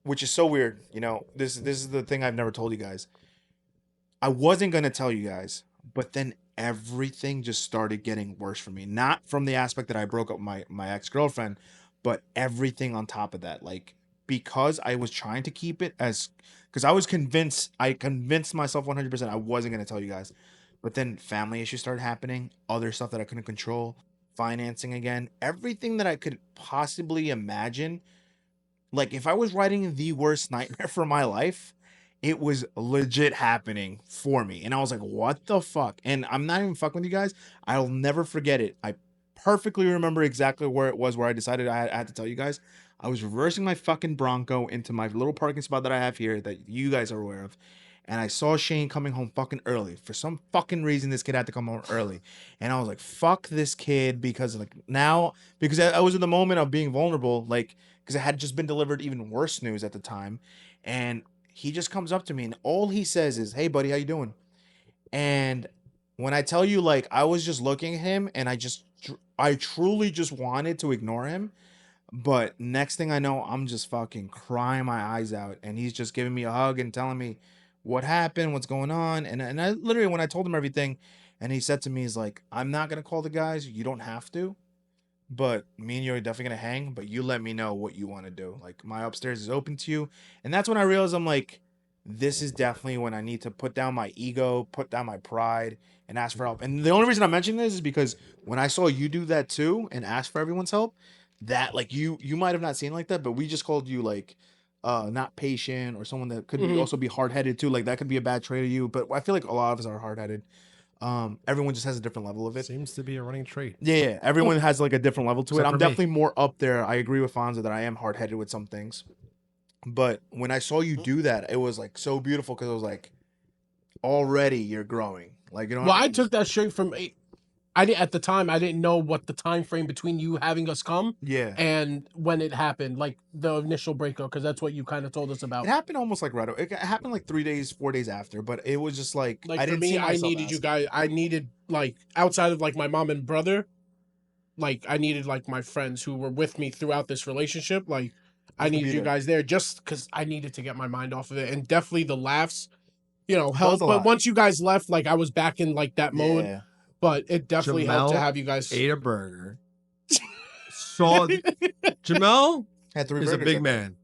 which is so weird, you know, this is the thing I've never told you guys. I wasn't going to tell you guys, but then everything just started getting worse for me. Not from the aspect that I broke up with my ex-girlfriend, but everything on top of that. Like, because I was trying to keep it because I convinced myself 100% I wasn't going to tell you guys. But then family issues started happening, other stuff that I couldn't control, financing again, everything that I could possibly imagine. Like if I was writing the worst nightmare for my life, it was legit happening for me. And I was like, what the fuck? And I'm not even fucking with you guys. I'll never forget it. I perfectly remember exactly where it was where I decided I had to tell you guys. I was reversing my fucking Bronco into my little parking spot that I have here that you guys are aware of. And I saw Shane coming home fucking early. For some fucking reason, this kid had to come home early. And I was like, fuck this kid because I was in the moment of being vulnerable, like, because it had just been delivered even worse news at the time. And he just comes up to me and all he says is, hey, buddy, how you doing? And when I tell you, like, I was just looking at him and I truly just wanted to ignore him. But next thing I know, I'm just fucking crying my eyes out. And he's just giving me a hug and telling me what happened, what's going on. And I literally, when I told him everything, and he said to me, he's like, I'm not going to call the guys. You don't have to. But me and you are definitely going to hang. But you let me know what you want to do. Like, my upstairs is open to you. And that's when I realized I'm like, this is definitely when I need to put down my ego, put down my pride, and ask for help. And the only reason I'm mentioning this is because when I saw you do that too and ask for everyone's help, that like you might have not seen it like that, but we just called you like not patient or someone that could also be hard-headed too. Like that could be a bad trait of you, but I feel like a lot of us are hard-headed. Everyone just has a different level of it. Seems to be a running trait. Yeah. Everyone has like a different level to it. Except I'm for me. definitely more up there. I agree with Fonzo that I am hard-headed with some things. But when I saw you do that, it was like so beautiful because it was like already you're growing. Like you know. Well, I took that straight from at the time I didn't know what the time frame between you having us come Yeah. and when it happened, like the initial breakup, because that's what you kind of told us about. It happened almost like right. It happened like 3 days, 4 days after, but it was just like Like I for didn't me, see I myself needed you asking. guys. I needed like outside of like my mom and brother, like I needed like my friends who were with me throughout this relationship. Like I Just to needed be you there. guys there just because I needed to get my mind off of it, and definitely the laughs, Does helped. a But lot. once you guys left, like I was back in like that mode. Yeah. But it definitely helped to Jamel have you guys. ate a burger. Saw Jamel Had 3 is burgers. a big man.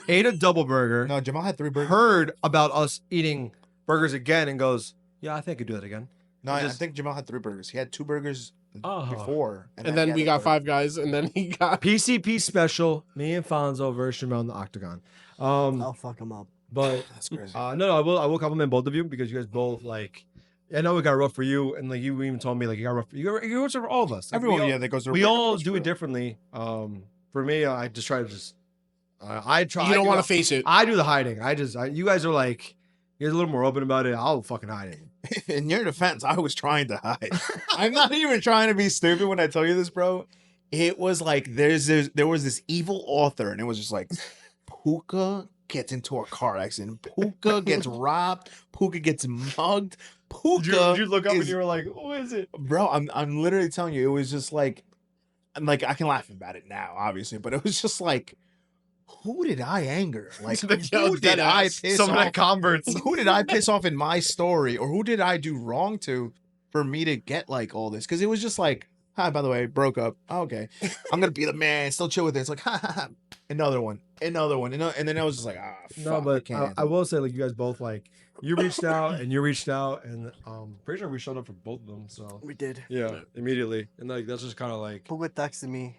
Ate a double burger. No, Jamal had 3 burgers. Heard about us eating burgers again and goes, yeah, I think I could do that again. No, I just- think Jamal had 3 burgers. He had 2 burgers Oh. before, And then he we had got a burger. 5 guys, and then he got. PCP special. Me and Fonzo versus Jamel in the octagon. I'll fuck him up. But That's crazy. no, I will compliment both of you because you guys both like. I know it got rough for you, and like you even told me like you got rough. You got rough for all of us. Like, Everyone, we all, yeah, that goes. we all do it differently. For me, I just try to I try. You don't want to face it. I do the hiding. You guys are like, you're a little more open about it. I'll fucking hide it. In your defense, I was trying to hide. I'm not even trying to be stupid when I tell you this, bro. It was like there was this evil author, and it was just like Puka gets into a car accident. Puka gets robbed. Puka gets mugged. Puka. Did you look up and is- you were like, who is it? bro, I'm literally telling you, it was just like I can laugh about it now, obviously, but it was just like, who did I anger? Like, Yo, who did I deadass. piss Some of off? that converts. Who did I piss off in my story, or who did I do wrong to for me to get like all this? Because it was just like, hi, by the way, broke up. Oh, okay, I'm gonna be the man, still chill with it. It's like, ha ha ha, another one, and then I was just like, fuck, No, but can't. I will say, like, you guys both, like, you reached out and you reached out, and pretty sure we showed up for both of them. So, We did. yeah, immediately. And, like, that's just kind of like, Puga texted me,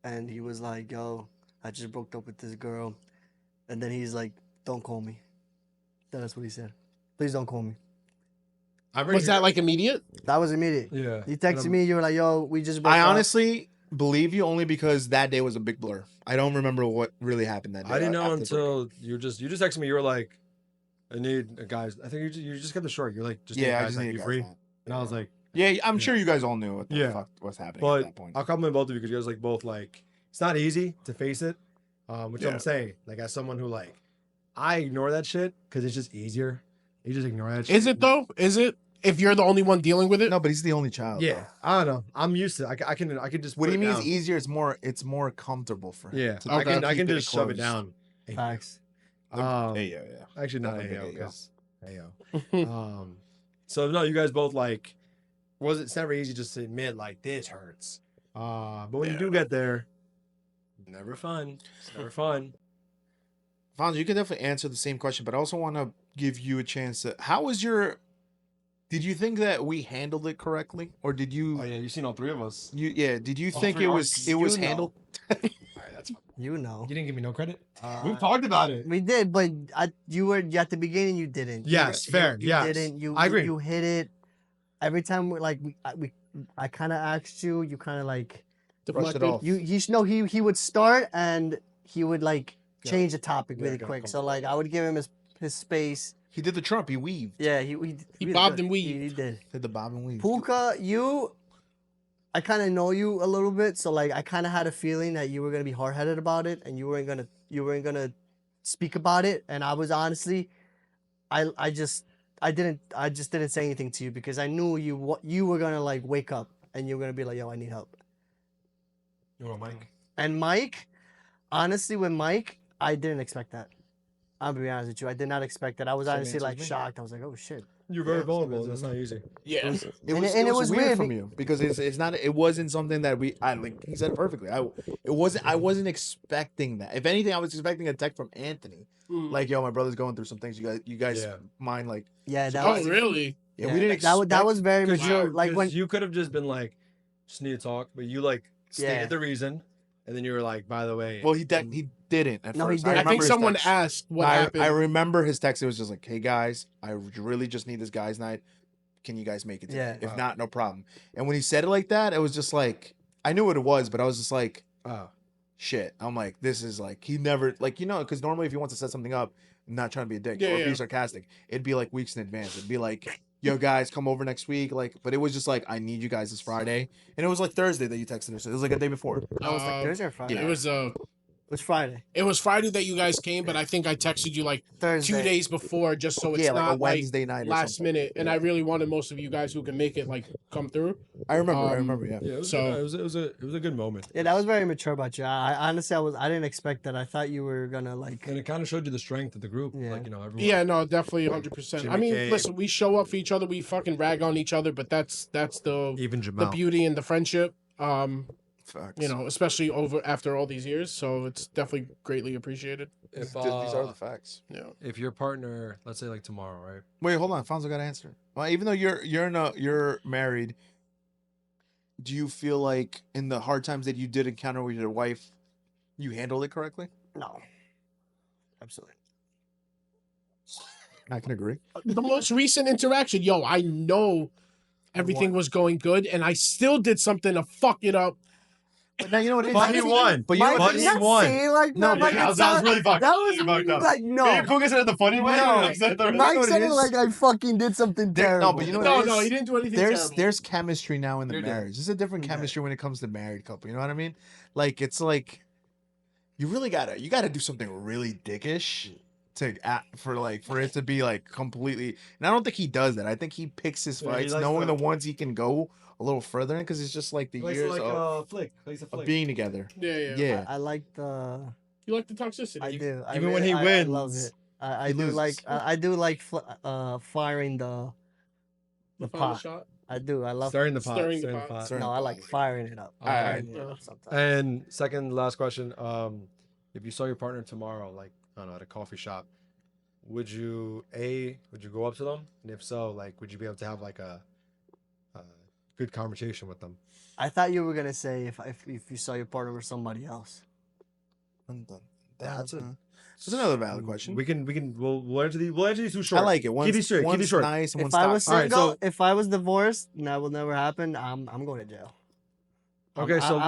and he was like, "Yo, I just broke up with this girl," and then he's like, "Don't call me." That's what he said. Please don't call me. Was that like immediate? That was immediate. yeah. You texted me. You were like, "Yo, we just broke I up." honestly believe you only because that day was a big blur. I don't remember what really happened that day. I didn't know after the breakup. until you just texted me. You were like, I need a guy's. I think you just kept it short. You're like, just need a Yeah, I guy's just night. need You a free? guy's night. And I was like, Yeah, I'm Yeah. sure you guys all knew what the Yeah. fuck was happening but at that point. I'll compliment both of you because you guys like both like it's not easy to face it, which Yeah. I'm saying like as someone who like I ignore that shit because it's just easier. You just ignore that shit. Is it though? Is it? If you're the only one dealing with it? No, but he's the only child. Yeah, I don't know. I'm used to it. I can just. What put do you mean down. it's easier? It's more comfortable for him. Yeah, to I can keep just shove it closed. down. Facts. Hey, yeah. Actually, not Definitely AO. big Because so no, you guys both like. It's never easy just to admit like this hurts. But when you do get there, never fun. It's never fun. Fonzo, you can definitely answer the same question, but I also want to give you a chance to. How was your? Did you think that we handled it correctly, or did you? Oh yeah, you've seen all three of us. Did you All think three it arcs. was You know. handled? All right, that's fine. You know. You didn't give me no credit. Uh, We've talked about it. We did, but you were at the beginning. You didn't. Yes, You fair, You yes. didn't. You. I agree. You hit it. Every time I kind of asked you. You kind of like Brushed it off. He would start and he would like Yeah. change the topic Yeah, really go, quick. come So on. like I would give him his space. He did the Trump. He weaved. Yeah, He did bobbed good. and weaved. He did. Did the bob and weave. Puka, I kind of know you a little bit, so like I kind of had a feeling that you were gonna be hard headed about it, and you weren't gonna speak about it. And I was honestly, I just didn't say anything to you because I knew you were gonna like wake up and you were gonna be like, yo, I need help. You want Mike? And Mike, honestly, with Mike, I didn't expect that. I'm gonna be honest with you, I did not expect that. I was Same honestly answer like as me. shocked. I was like, oh shit. You're very Yeah, vulnerable. same That's not easy. Yeah. It was weird from you because it's not. It wasn't something that like he said it perfectly. I wasn't expecting that. If anything, I was expecting a text from Anthony. Mm. Like, yo, my brother's going through some things. You guys Yeah. mind like. Yeah, that Oh, was really? Yeah, we didn't that expect. was very mature. Like when you could have just been like, just need to talk, but you like stated Yeah. the reason, and then you were like, by the way. Well, he didn't at No, he first. didn't. I remember think his someone text. asked what I happened. remember his text. It was just like, "Hey guys, I really just need this guys' night. Can you guys make it? Today? Yeah. If not, no problem." And when he said it like that, it was just like I knew what it was, but I was just like, Oh. shit. I'm like, this is like, he never, like, because normally if he wants to set something up, not trying to be a dick or be sarcastic, it'd be like weeks in advance. It'd be like, yo, guys, come over next week. Like, but it was just like, I need you guys this Friday. And it was like Thursday that you texted her. So it was like a day before. I was like Thursday or Friday. Yeah. It was Friday. It was Friday that you guys came, but I think I texted you like Thursday. 2 days before, just so it's like not a Wednesday night or last something. minute. And I really wanted most of you guys who can make it like come through. I remember, yeah. Yeah, it was, So- it was a good moment. Yeah, that was very mature about you. I honestly, I didn't expect that. I thought you were gonna like. And it kind of showed you the strength of the group. Yeah. Like, everyone. Yeah, no, definitely 100%. I Jimmy mean, came. listen, we show up for each other. We fucking rag on each other, but that's the Even Jamal. beauty and the friendship. Facts. Especially after all these years. So it's definitely greatly appreciated. If, These are the facts. Yeah. if your partner, let's say like tomorrow, right? Wait, hold on. Fonzo got to answer. Well, even though you're married, do you feel like in the hard times that you did encounter with your wife, you handled it correctly? No. Absolutely. I can agree. The most recent interaction, I know everything was going good, and I still did something to fuck it up. But now you know what it is. But he won. But you know Mike, what But it you're is? he not won. saying like No, that. Like, but it's that was not- really fucked That up. was Really fucked up. like no. Puka said it the funny way. No. Like, said the Mike know what said it it is? like I fucking did something terrible. No, but you know what No, it is? no, he didn't do anything There's terrible. there's chemistry now in the You're dead. marriage. There's a different Okay. chemistry when it comes to married couple. You know what I mean? Like it's like you really gotta do something really dickish for it to be like completely. And I don't think he does that. I think he picks his Yeah, he fights, likes knowing to- the ones he can go a little further in, because it's just like the years flick. Likes a of flick. being together. Yeah. Yeah. I like the. You like the toxicity. I do. I Even when really- he I love wins, it. I he do loses. like. I do like firing the The pot. final shot. I do. I love. Stirring the pot. Stirring the Stirring the pot. pot. Stirring No, the I pot. like firing it up. Alright. Firing it up sometimes. And second, last question. If you saw your partner tomorrow, like I don't know, at a coffee shop, would you go up to them? And if so, like, would you be able to have like a good conversation with them? I thought you were gonna say if you saw your partner with somebody else. That's another valid question. We'll answer these two short. I like it. One's, Keep these straight. Keep one's these short. nice and If one's I was All right, single, so- if I was divorced, and that will never happen. I'm going to jail. Okay, so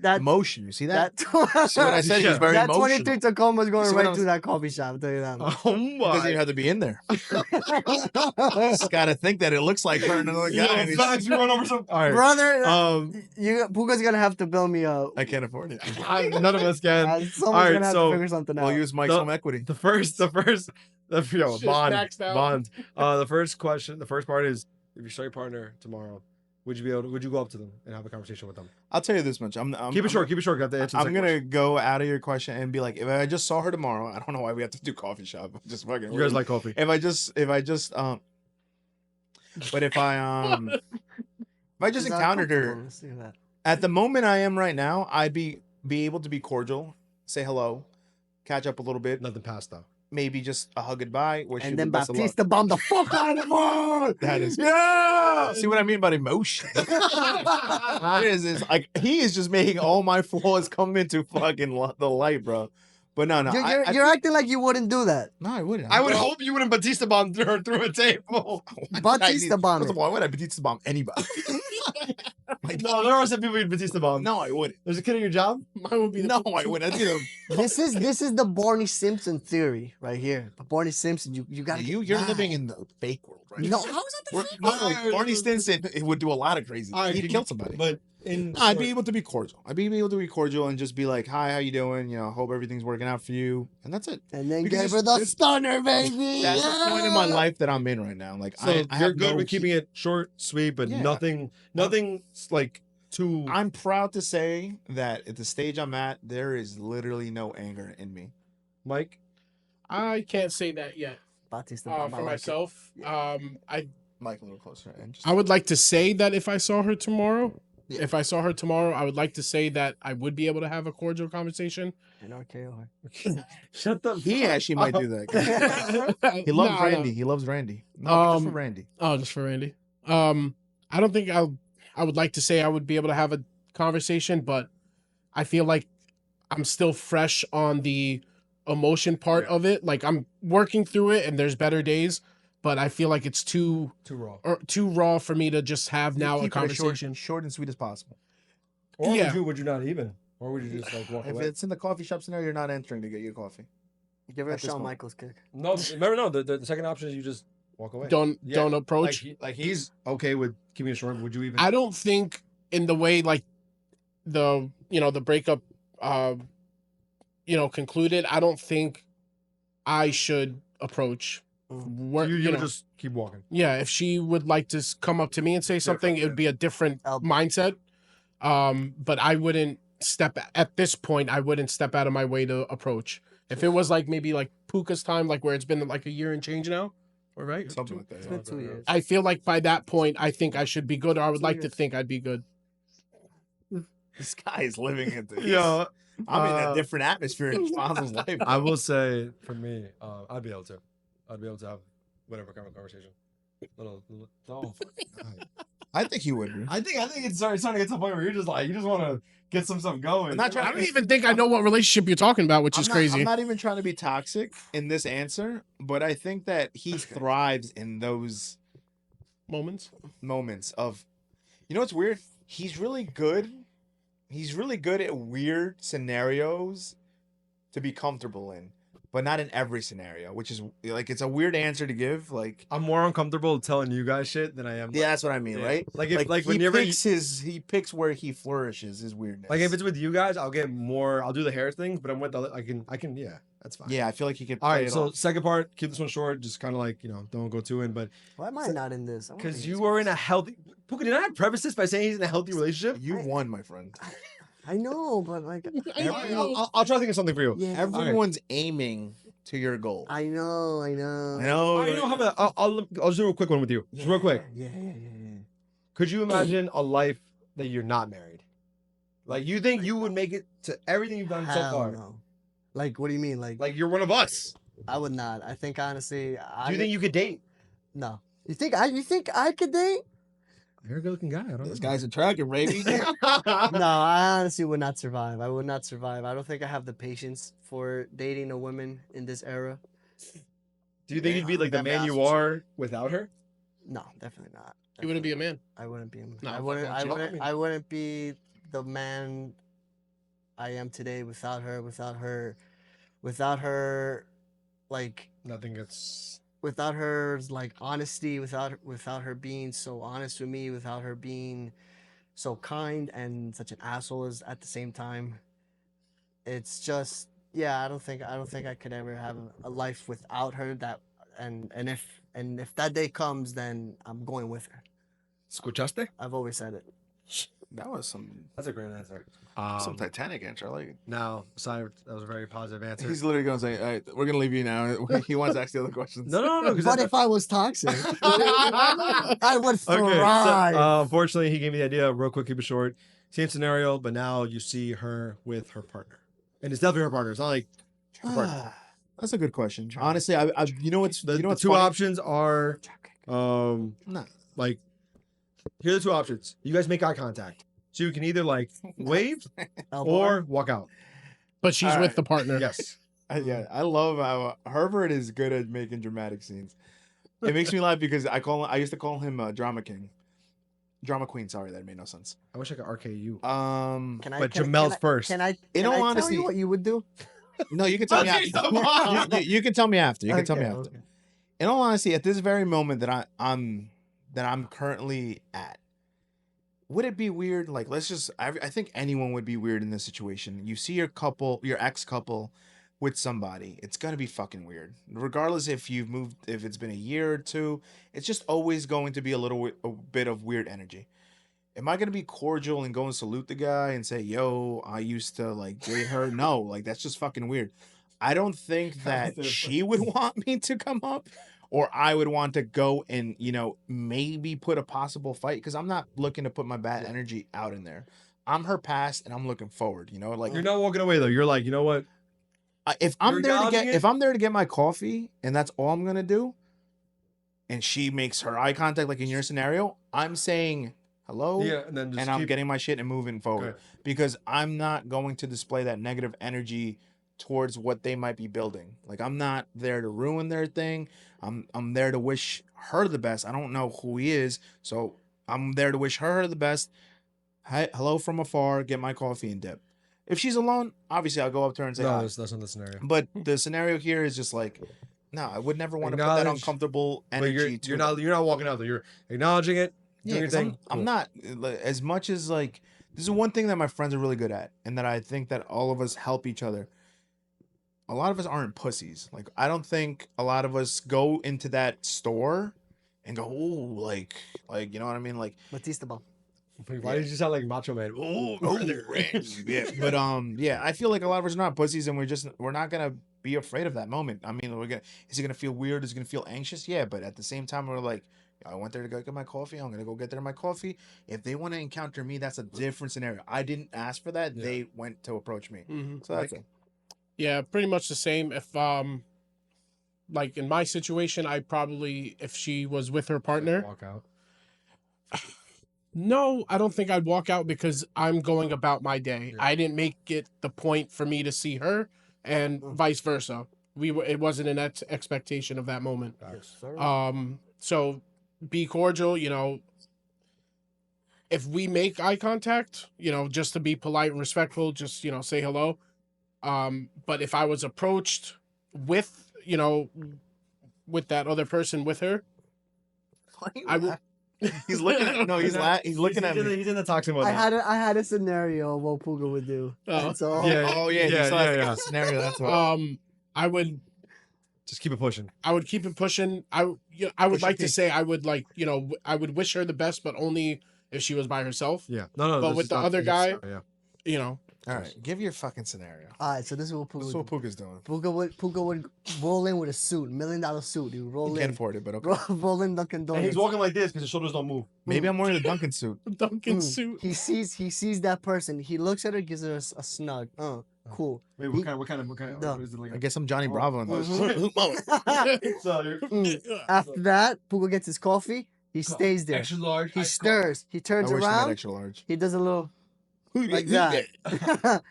that emotion. You see that? that. See what I said? He was very that emotional. 23 Tacoma is going See what right I'm- to that coffee shop. I'll tell you that. much. oh He doesn't even my. have to be in there. Just gotta think that it looks like her and another guy. and Yo, he's- facts, you run over some. All right. Brother, Puka's gonna have to build me a. I can't afford it. None of us can. Someone's Alright, gonna have so to figure something out. We'll use Mike's The- home equity. The first, Shit's bond. maxed out. The first part is, if you saw your partner tomorrow, would you go up to them and have a conversation with them? I'll tell you this much. Keep it short. You have to answer the I'm second gonna go out of your question and be like, if I just saw her tomorrow, I don't know why we have to do coffee shop. Just fucking. question. You guys like coffee? If I just but if I just Is that encountered her comfortable? Let's do that. at the moment I am right now, I'd be able to be cordial, say hello, catch up a little bit, Nothing past though. maybe just a hug goodbye, wish you And the then best of luck. Baptista bombed the fuck out of him. That is Yeah. See what I mean about emotion? It is like he is just making all my flaws come into fucking the light, bro. But no, You're acting like you wouldn't do that. no, I wouldn't. I would hope you wouldn't Batista bomb her through a table. Batista bomb First it. of all, why would I Batista bomb anybody? Like, No, there are some people you'd Batista bomb. no, I wouldn't. There's a kid at your job. Mine would be the No, I wouldn't. That'd be This is the Barney Simpson theory right here. But Barney Simpson, you gotta. you're living in the fake world, right? No, how is that the fake No, Barney Stinson would do a lot of crazy. All right, He'd kill somebody. But I'd be able to be cordial. I'd be able to be cordial and just be like, "Hi, how you doing? You know, hope everything's working out for you." And that's it. And then Because give her the stunner, baby. That's the point in my Yeah. life that I'm in right now. Like, So I you're have good no with keeping it short, sweet, but Yeah. nothing like too. I'm proud to say that at the stage I'm at, there is literally no anger in me. Mike. I can't say that yet. Batista bomb, I For like it. myself, Mike, a little closer. And just, I would like to say that if I saw her tomorrow, Yeah. I would like to say that I would be able to have a cordial conversation. And RKO her. Shut the. he actually might do that. He loves No, no. Randy. He loves Randy. No, just for Um, Randy. Oh, just for Randy. I don't think I would like to say I would be able to have a conversation, but I feel like I'm still fresh on the emotion part of it. Like I'm working through it, and there's better days, but I feel like it's too Too raw. raw for me to just have now a Keep it as conversation. short and sweet as possible. Or Yeah. would you not even? Or would you just like walk If away? it's in the coffee shop scenario, you're not entering to get your coffee. Give her a At this Shawn point. Michaels kick. No, remember, no. The second option is you just walk away. Don't Like, approach. he's okay with keeping it short. Would you even? I don't think in the way like the the breakup concluded, I don't think I should approach. you You would know, just keep walking. yeah, if she would like to come up to me and say something, it would be a different mindset. But I wouldn't at this point. I wouldn't step out of my way to approach. If it was like maybe like Puka's time, like where it's been like a year and change now, or right? Something like that. It's Yeah. been 2 years. I feel like by that point, I think I should be good, or I would like to Serious. think I'd be good. This guy is living into. Yo, I'm in a different atmosphere in Fonzo's life. I will say for me, I'd be able to. I'd be able to have whatever kind of conversation. Little oh, I think he would. I think it's starting to get to the point where you're just like you just want to get some stuff going. I'm not trying I don't even think I know what relationship you're talking about, which is crazy. I'm not even trying to be toxic in this answer, but I think that he thrives in those Moments. moments of, what's weird? He's really good. He's really good at weird scenarios to be comfortable in, but not in every scenario, which is like, it's a weird answer to give. Like, I'm more uncomfortable telling you guys shit than I am. yeah, that's what I mean, Yeah. right? Like if Like whenever he picks where he flourishes, his weirdness. like if it's with you guys, I'll get more. I'll do the hair things, but I'm with the I can yeah, that's fine. yeah, I feel like he could. All play right, it so off. second part, keep this one short. Just kind of like don't go too in, but Why am I not in this? because you were in a healthy. Puka, did I not preface this by saying he's in a healthy relationship? You won, my friend. I know, but like, I'll try to think of something for you. yeah, Everyone's aiming to your goal. I know. I know. All right, how about I'll just do a quick one with you, just real quick. Yeah. Could you imagine a life that you're not married? Like you think you would make it to everything you've done so Hell far? no. Like, what do you mean? Like you're one of us. I would not. I think honestly, Do you think you could date? No. You think I could date? You're a good looking guy. I don't This guy's attractive, baby. No, I honestly would not survive. I would not survive. I don't think I have the patience for dating a woman in this era. Do you think you'd be like the man you are without her? No, definitely not. You wouldn't be a man. I wouldn't be. No, I wouldn't. fuck I you. wouldn't. I wouldn't be the man I am today without her. Without her, like Nothing gets. without her like honesty, without her being so honest with me, without her being so kind and such an asshole as at the same time. It's just I don't think I could ever have a life without her. That and if that day comes, then I'm going with her. Escuchaste? I've always said it. That was some That's a great answer. Titanic answer. I like it. Now, sorry, that was a very positive answer. He's literally gonna say, "All right, we're gonna leave you now." He wants to ask the other questions. no. But if I was toxic, I would thrive. Okay, so, unfortunately, he gave me the idea. Real quick, keep it short. Same scenario, but now you see her with her partner, and it's definitely her partner. It's not like her partner. That's a good question. Honestly, I you know what's The what's two funny? options are, No. like, here are the two options. You guys make eye contact, so you can either like wave Elbow. or walk out. But she's All with right. the partner. Yes. I love how Herbert is good at making dramatic scenes. It makes me laugh because I used to call him Drama Queen. Sorry, that made no sense. I wish I could RK you. Can but Jamel's first. Can I? In can all I tell honesty- you what you would do? No, you can tell me. Okay, come after. on. You can tell me after. You can tell me Okay, after. okay. In all honesty, at this very moment that I'm currently at, would it be weird? Like, I think anyone would be weird in this situation. You see your ex couple with somebody, it's gonna be fucking weird. Regardless if you've moved, if it's been a year or two, it's just always going to be a bit of weird energy. Am I gonna be cordial and go and salute the guy and say, "Yo, I used to like date her"? No, like that's just fucking weird. I don't think that she would want me to come up, or I would want to go and maybe put a possible fight because I'm not looking to put my bad energy out in there. I'm her past and I'm looking forward. Like You're not walking away though. You're like, you know what? if I'm You're there to acknowledging if I'm there to get my coffee and that's all I'm gonna do, and she makes her eye contact like in your scenario, I'm saying hello. Yeah, and then just and I'm getting my shit and moving forward because I'm not going to display that negative energy towards what they might be building. Like I'm not there to ruin their thing. I'm there to wish her the best. I don't know who he is, so I'm there to wish her the best. Hi, hello from afar. Get my coffee and dip. If she's alone, obviously I'll go up to her and say No, hi. that's not the scenario. But the scenario here is just like, no, I would never want to put that Acknowledge, uncomfortable But energy you're to not walking out there. You're acknowledging it. Yeah, Doing your 'cause thing. I'm Cool. not as much as like this is one thing that my friends are really good at, and that I think that all of us help each other. A lot of us aren't pussies. Like I don't think a lot of us go into that store and go, oh, like you know what I mean, like Batista Ball. Why did you sound like Macho Man? Oh, yeah. But yeah, I feel like a lot of us are not pussies, and we're not gonna be afraid of that moment. I mean, is it gonna feel weird? Is it gonna feel anxious? Yeah, but at the same time, we're like, I went there to go get my coffee. I'm gonna go get there my coffee. If they want to encounter me, that's a different scenario. I didn't ask for that. Yeah. They went to approach me. Mhm. So that's it. Yeah, pretty much the same. If like in my situation, I probably, if she was with her partner, Walk out. no, I don't think I'd walk out because I'm going about my day. Yeah. I didn't make it the point for me to see her, and vice versa. It wasn't an expectation of that moment. So be cordial, you know. If we make eye contact, you know, just to be polite and respectful, just, you know, say hello. But if I was approached with, you know, with that other person with her, I would. He's looking at he's looking at me. He's in the toxic mode. I now. had a scenario of what Puga would do. Oh. That's all. Yeah. Oh yeah, Yeah. scenario. That's what. I would Just keep it pushing. keep it pushing. I would Push like your to say I would like, you know, I would wish her the best, but only if she was by herself. Yeah. No. But this with is the not- other this is- guy- Yeah. You know, All right, give your fucking scenario. All right, so this is what Puga This is would what do. Puka's doing. Puga would roll in with a suit, $1 million suit, dude. He Roll can't in. afford it, but okay. Roll in Dunkin' And Donuts. he's walking like this because his shoulders don't move. Maybe I'm wearing a Duncan suit. Duncan suit. He sees that person. He looks at her, gives her a snug. Cool. Wait, what kind of No. what is it like? I guess I'm Johnny Bravo in this. So you're After that, Puga gets his coffee. He stays there. extra large. He stirs. He I turns wish I had around. extra large. He does a little like that.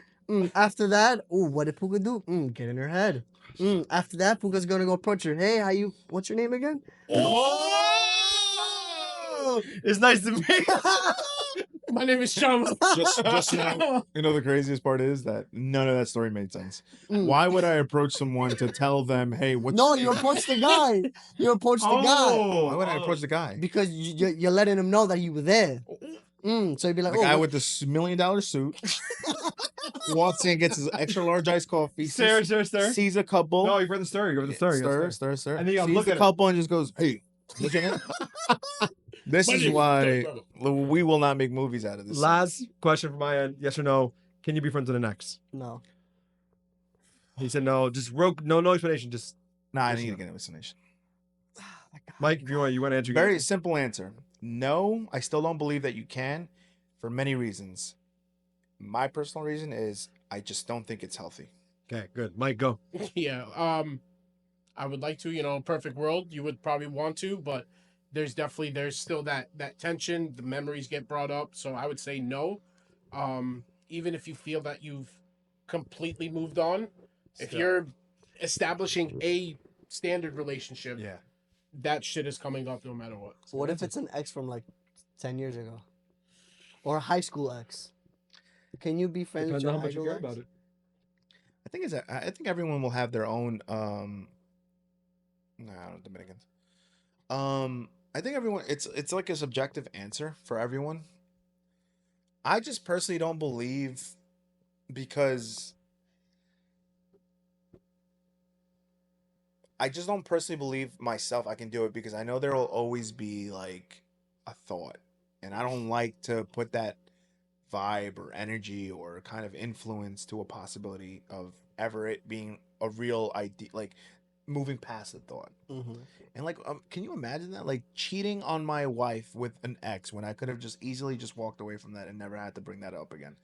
After that, what did Puga do? Get in her head. After that, Puga's gonna go approach her. Hey, what's your name again? Oh, it's nice to meet. My name is Chama. Just now, you know the craziest part is that none of that story made sense. Mm. Why would I approach someone to tell them, "Hey, what's No, you approach the guy. You approach the guy Why would I approach the guy? because you're letting him know that you were there. So you'd be like, The guy what- with the $1 million suit walks in, gets his extra large iced coffee, Stir. sees a couple, No, you're the stir. You're the stir. stir, And then you gotta sees look the at it. couple and just goes, "Hey, look at him." This My is name is why Bravo. we will not make movies out of this. Last question from my end. Yes or no? Can you be friends with an ex? No. He said no. Just no explanation. Just Nah, I need to get an explanation. Mike, if you want to answer. Very simple answer. No, I still don't believe that you can, for many reasons. My personal reason is I just don't think it's healthy. Okay, good. Mike, go. Yeah. I would like to, you know, perfect world, you would probably want to, but there's still that tension. The memories get brought up, so I would say no. Even if you feel that you've completely moved on, if Still. you're establishing a standard relationship, Yeah. that shit is coming up no matter what. What if it's an ex from like 10 years ago? Or a high school ex? Can you be friends Depends with on your how high much you school care ex? about it. I think everyone will have their own Dominicans. I think everyone it's like a subjective answer for everyone. I just personally don't believe because I just don't personally believe myself I can do it because I know there will always be like a thought. And I don't like to put that vibe or energy or kind of influence to a possibility of ever it being a real idea, like moving past the thought. And like, can you imagine that? Like cheating on my wife with an ex when I could have just easily just walked away from that and never had to bring that up again.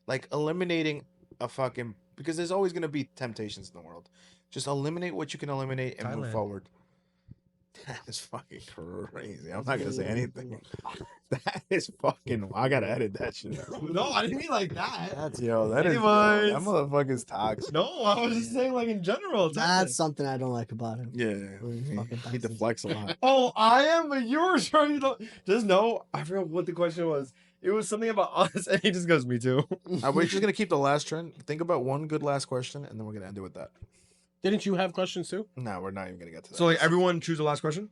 Like eliminating a fucking, because there's always going to be temptations in the world. Just eliminate what you can eliminate and move Thailand. forward. That is fucking crazy. I'm not going to say anything. That is fucking, I got to edit that shit out. No, I didn't mean like that. That's Yo, that is, Anyways. that motherfucker's toxic. No, I was just saying like in general. That's something I don't like about him. Yeah, Fucking he toxic. deflects a lot. Oh, I am, but you were trying to just know. I forgot what the question was. It was something about us, and he just goes, "Me too." We're just gonna keep the last trend. Think about one good last question, and then we're gonna end it with that. Didn't you have questions too? No, we're not even gonna get to that. So like everyone choose the last question.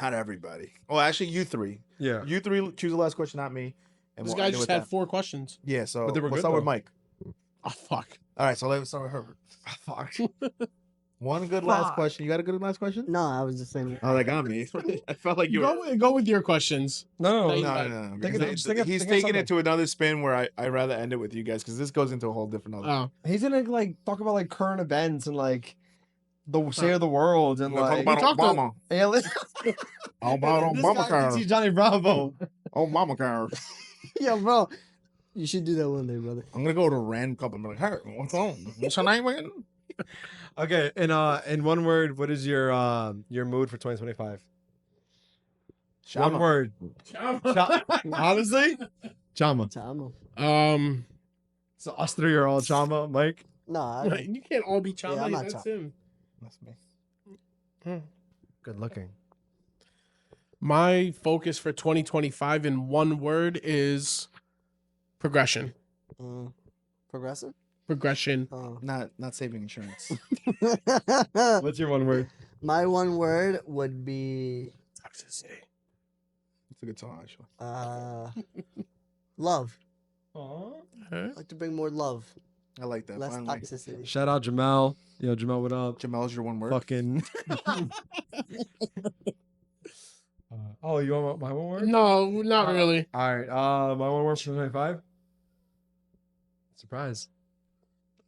Not everybody. Well, actually, you three. Yeah. You three choose the last question, not me. And This we'll guy end it just with had that. 4 questions. Yeah, so But they were we'll good, start with though. Mike. Oh fuck. All right, so let's start with Herbert. Fuck. One good last Fuck. question. You got a good last question? No, I was just saying. Oh, that got me. I felt like you were. Go with your questions. No. No, No. Think of- because just think of- he's think of taking something. it to another spin where I rather end it with you guys because this goes into a whole different other. Oh, He's gonna like talk about like current events and like the state of the world and We're gonna like talk about Obama. alien. About This guy Obamacare. thinks he's Johnny Bravo. Obamacare. Yeah, bro. You should do that one day, brother. I'm gonna go to a random couple and be like, "Hey, what's on? What's your name again?" Okay, in one word, what is your mood for 2025? One word. Honestly, Chama. Chama. So us three are all Chama, Mike. No, I, you can't all be Chama. I'm not That's Chama. him. That's me. Good looking. My focus for 2025 in one word is progression. progressive. Progression. Oh. Not saving insurance. What's your one word? My one word would be Toxicity. It's a good song actually. love. Aww. I'd like to bring more love, I like that. less Finally. toxicity. Shout out Jamel. Yo, Jamel, what up? Jamel's your one word. Fucking. Oh, you want my one word? No, not really. All right. My one word for 2025. Surprise.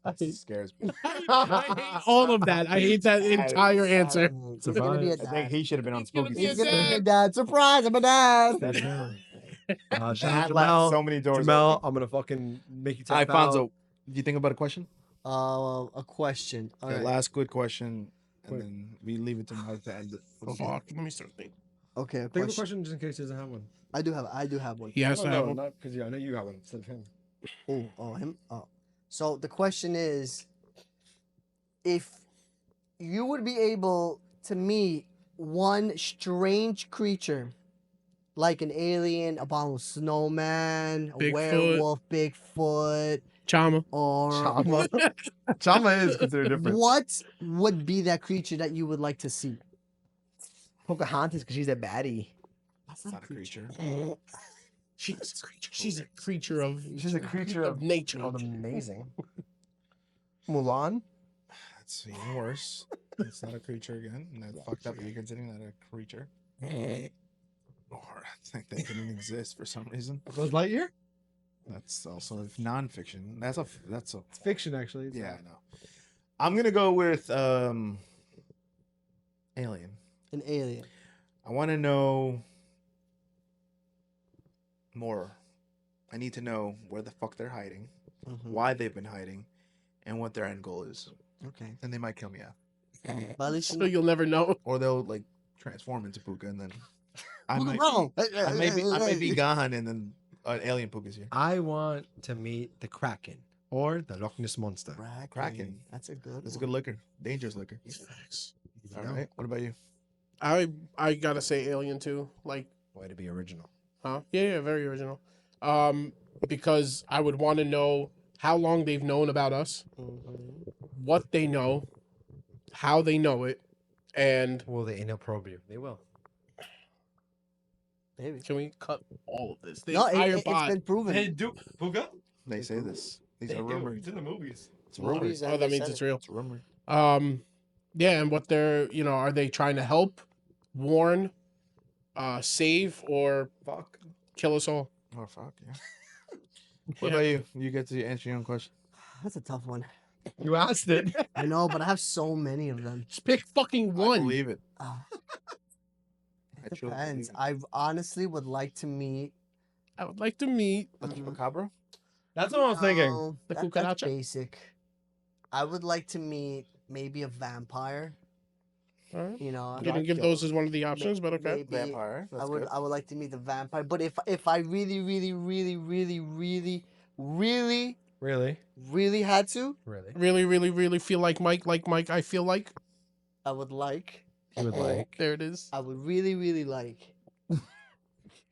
That scares me. I hate all of that. I hate that entire answer. He's gonna be a Surprise. I think dad. he should have been on He's gonna Spooky. be a He's gonna be a dad. dad. Surprise! I'm a dad. That's Shout out that left Jamel. so many doors. Jamel, open. I'm gonna fucking make you tap Alfonso, out. do you think about a question? A question. All Okay, right. last good question, and Quick. then we leave it to Mike to end it. Fuck. Let me start thinking. Okay. A Think of a question. question just in case he doesn't have one. I do have one. He has to have one. not because I know you have one instead of him. Oh, him. Oh. So the question is, if you would be able to meet one strange creature, like an alien, abominable snowman, a Bigfoot. werewolf, Bigfoot, Chama. or Chama. Chama is considered different. what would be that creature that you would like to see? Pocahontas, because she's a baddie. That's not a creature. She's a creature. She's a creature of. She's a creature of nature. amazing. Mulan. That's even worse. It's not a creature again. And that's fucked up. Are you considering that a creature? Or I think they didn't exist for some reason. Buzz Lightyear? That's also non-fiction. That's a. It's fiction, actually. It's Yeah, not. I know. I'm gonna go with Alien. An alien. I want to know more. I need to know where the fuck they're hiding, Mhm. why they've been hiding, and what their end goal is. Okay. And they might kill me out, But at least you So you'll never know. or they'll like transform into Puka, and then I know. might, Wrong. I may be gone, and then an alien Puka's here. I want to meet the Kraken or the Loch Ness Monster. Kraken. That's a good. That's a one. good liquor, dangerous liquor. Facts. All right. What about you? I gotta say Alien too. Like, Way to be original. huh? Yeah, very original. Because I would want to know how long they've known about us, Mhm. what they know, how they know it, and Will they anal probe you? They will. Maybe. can we cut all of this? The No, entire it's pod. been proven. do Puka? They say this. These are rumors. It's in the movies. It's rumors. Movies, Oh, and that they means said it's it. real. It's rumor. Yeah, and what they're, are they trying to help, warn, save, or Fuck. kill us all? Oh fuck yeah. What Yeah. about you? You get to answer your own question. That's a tough one. You asked it. I know, but I have so many of them. Just pick fucking I one. believe it. Ah, I it truly depends. believe it. I honestly would like to meet. I would like to meet. A chupacabra? That's what I was thinking. No, The that's cucaracha? basic. I would like to meet maybe a vampire. All right. You know, You didn't give those as one of the options, but okay. maybe Vampire. That's I would good. I would like to meet the vampire. But if I really Really? had to, Really? Really, really, really feel like Mike, I feel like. I would like. You would like. There it is. I would really like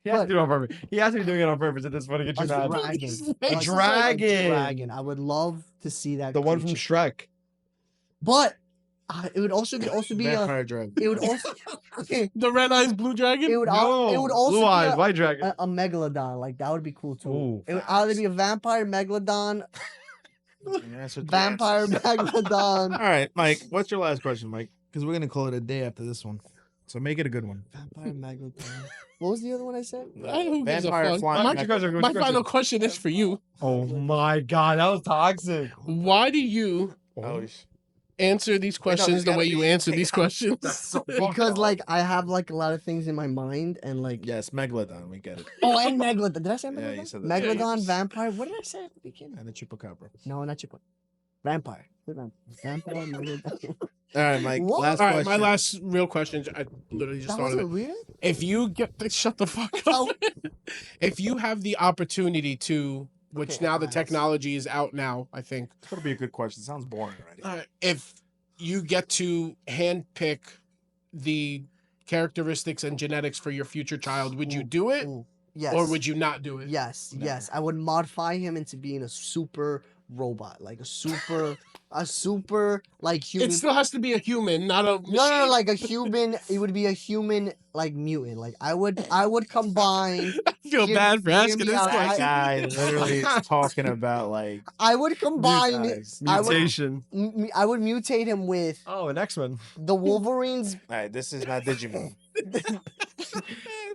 He has to But- do it on purpose. He has to be doing it on purpose at this point to get you A mad. dragon. A Like, dragon. dragon. I would love to see that. The one from creature. Shrek. But it would also be a. Vampire dragon. It would also. The red eyes blue dragon. It would. No, It would also blue be eyes, a, white dragon. a megalodon. Like that would be cool too. Ooh, It would either be a vampire megalodon, Yes, with the vampire answers. megalodon, All right, Mike. What's your last question, Mike? Because we're gonna call it a day after this one. So make it a good one. vampire megalodon. What was the other one I said? Who gives a Vampire fuck? flying. What's your question? What's My your final question? question is for you. Oh my god, that was toxic. Why do you Oh, answer these questions there's the gotta way you be- answer these questions? Because like I have like a lot of things in my mind and like yes, megalodon. We get it. oh and megalodon. Did I say Yeah, megalodon? you said that. Megalodon, Yes. vampire. What did I say at the beginning? And the chupacabra. No, not chipmunk. Vampire. Vampire. Megalodon. All right, Mike. What? Last All right, question. my last real question. I literally just That thought of wasn't it. weird. If you get shut the fuck Oh. up. If you have the opportunity to, which Okay, now the nice. technology is out now, I think. It's gonna be a good question. It sounds boring already. If you get to handpick the characteristics and genetics for your future child, would you Ooh, do it, Ooh, yes. or would you not do it? Yes, Never. yes. I would modify him into being a super robot, like a super like human. It still has to be a human, not a machine. no, like a human. It would be a human like mutant. Like I would combine. I feel Hear- bad for hear asking me this out. question. Guy literally is talking about like I would combine. guys. I would. Mutation. I would mutate him with Oh, an X-Men. the Wolverines. all right, this is not Digimon.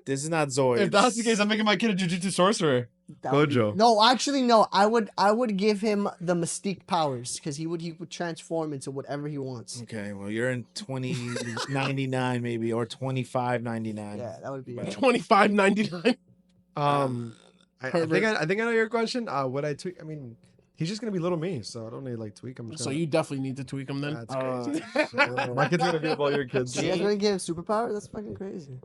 This is not Zoid. If that's the case, I'm making my kid a jujutsu sorcerer. That would be- Gojo. No, actually, no. I would give him the Mystique powers because he would transform into whatever he wants. Okay, well you're in 2099 maybe or 2599. Yeah, that would be. But- $25.99. I think I know your question. Would I tweak? I mean, he's just gonna be little me, so I don't need to like tweak him. So you definitely need to tweak them then. That's crazy. My kid's gonna be up all your kids. You guys gonna give him superpowers? That's fucking crazy.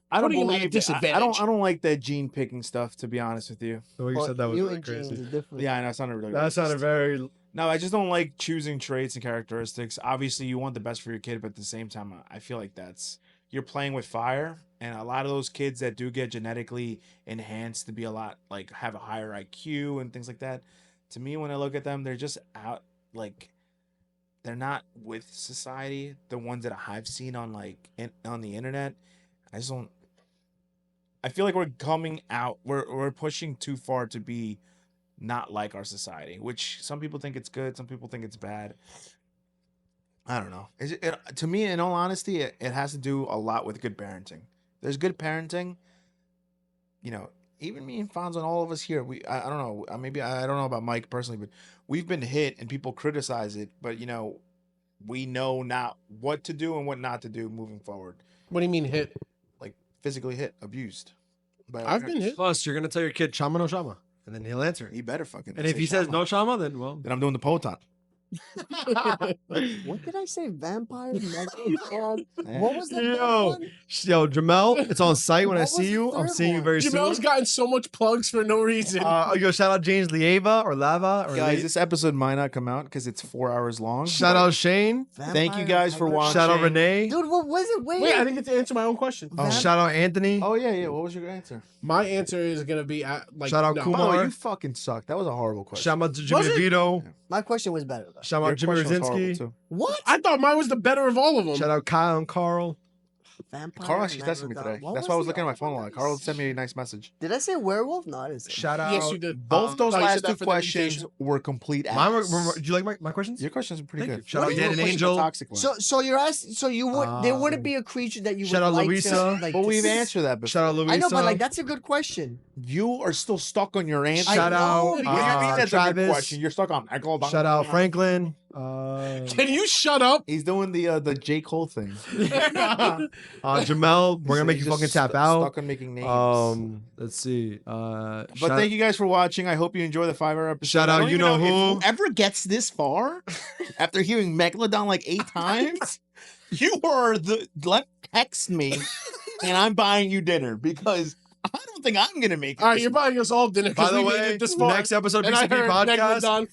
I don't Putting him at a believe it. I disadvantage. don't like that gene picking stuff to be honest with you. The way you Well, said that was really mutant genes crazy. is different. Yeah, I know it sounded really That sounded racist. very. No, I just don't like choosing traits and characteristics. Obviously, you want the best for your kid, but at the same time, I feel like you're playing with fire, and a lot of those kids that do get genetically enhanced to be a lot like have a higher IQ and things like that. To me, when I look at them, they're just out like they're not with society. The ones that I've seen on on the internet, I just don't. I feel like we're coming out. We're pushing too far to be not like our society, which some people think it's good, some people think it's bad. I don't know. To me, in all honesty, it has to do a lot with good parenting. There's good parenting. You know, even me and Fonzo and all of us here, I don't know. Maybe I don't know about Mike personally, but we've been hit and people criticize it. But, you know, we know not what to do and what not to do moving forward. What do you mean hit? Like physically hit, abused. by our I've been parents. hit. Plus, you're gonna tell your kid Chama no Shama, and then he'll answer. He better fucking. And if say he says Shama. no Shama, then well. then I'm doing the Poton. What did I say? Vampire? Megalodon? Yeah. What was the third Yo, one? yo, Jamel, it's on site when I What see was you. the I'm third seeing you one? very Jamel's soon. gotten so much plugs for no reason. Yo, shout out James Lieva or Lava or Guys, Le- this episode might not come out because it's 4 hours long. shout out Shane. Thank you Vampire guys for Megalodon. watching. Shout out Renee. Dude, what was it? Wait. Wait, I didn't get to answer my own question. Oh. Shout out Anthony. Oh yeah. What was your answer? My answer is gonna be like Shout out no. Kumar. Oh, you fucking suck. That was a horrible question. Shout out to Jimmy Was it? DeVito. My question was better though. Shout Your out Jimmy question was horrible, Rosinski. too. What? I thought mine was the better of all of them. Shout out Kyle and Carl. Vampire. Carl actually texted me Megalodon. today. What That's why I was the looking at my other phone a one lot. that I Carl said? sent me a nice message. Did I say werewolf? No, I didn't say. Shout out. Yes, you did. Both those no, you said last that two for the questions mutation. were complete ass. Mine do you like my questions? Your questions are pretty Thank good. you. Shout out You Dan were and pushing the Angel. toxic one. So you're asking. So you would. There wouldn't be a creature that you shout would out like Luisa. to. Like, but to we've s- answered that before. Shout out Luisa. I know, but like that's a good question. You are still stuck on your answer. Shout I out know. What do you mean that's a good Travis. question? You're stuck on Megalodon. Shout out Franklin. Can you shut up? He's doing the J. Cole thing. Jamel, we're gonna make you He's fucking just tap out. Stuck on making names. Let's see. But thank you guys for watching. I hope you enjoy the 5-hour episode. Shout I out don't you even know if who. whoever gets this far after hearing Megalodon like 8 times, you are text me and I'm buying you dinner because I don't think I'm gonna make it. All right, this you're buying us all dinner By because the we made way, it this far. next episode of And I BCP heard podcast. Megalodon.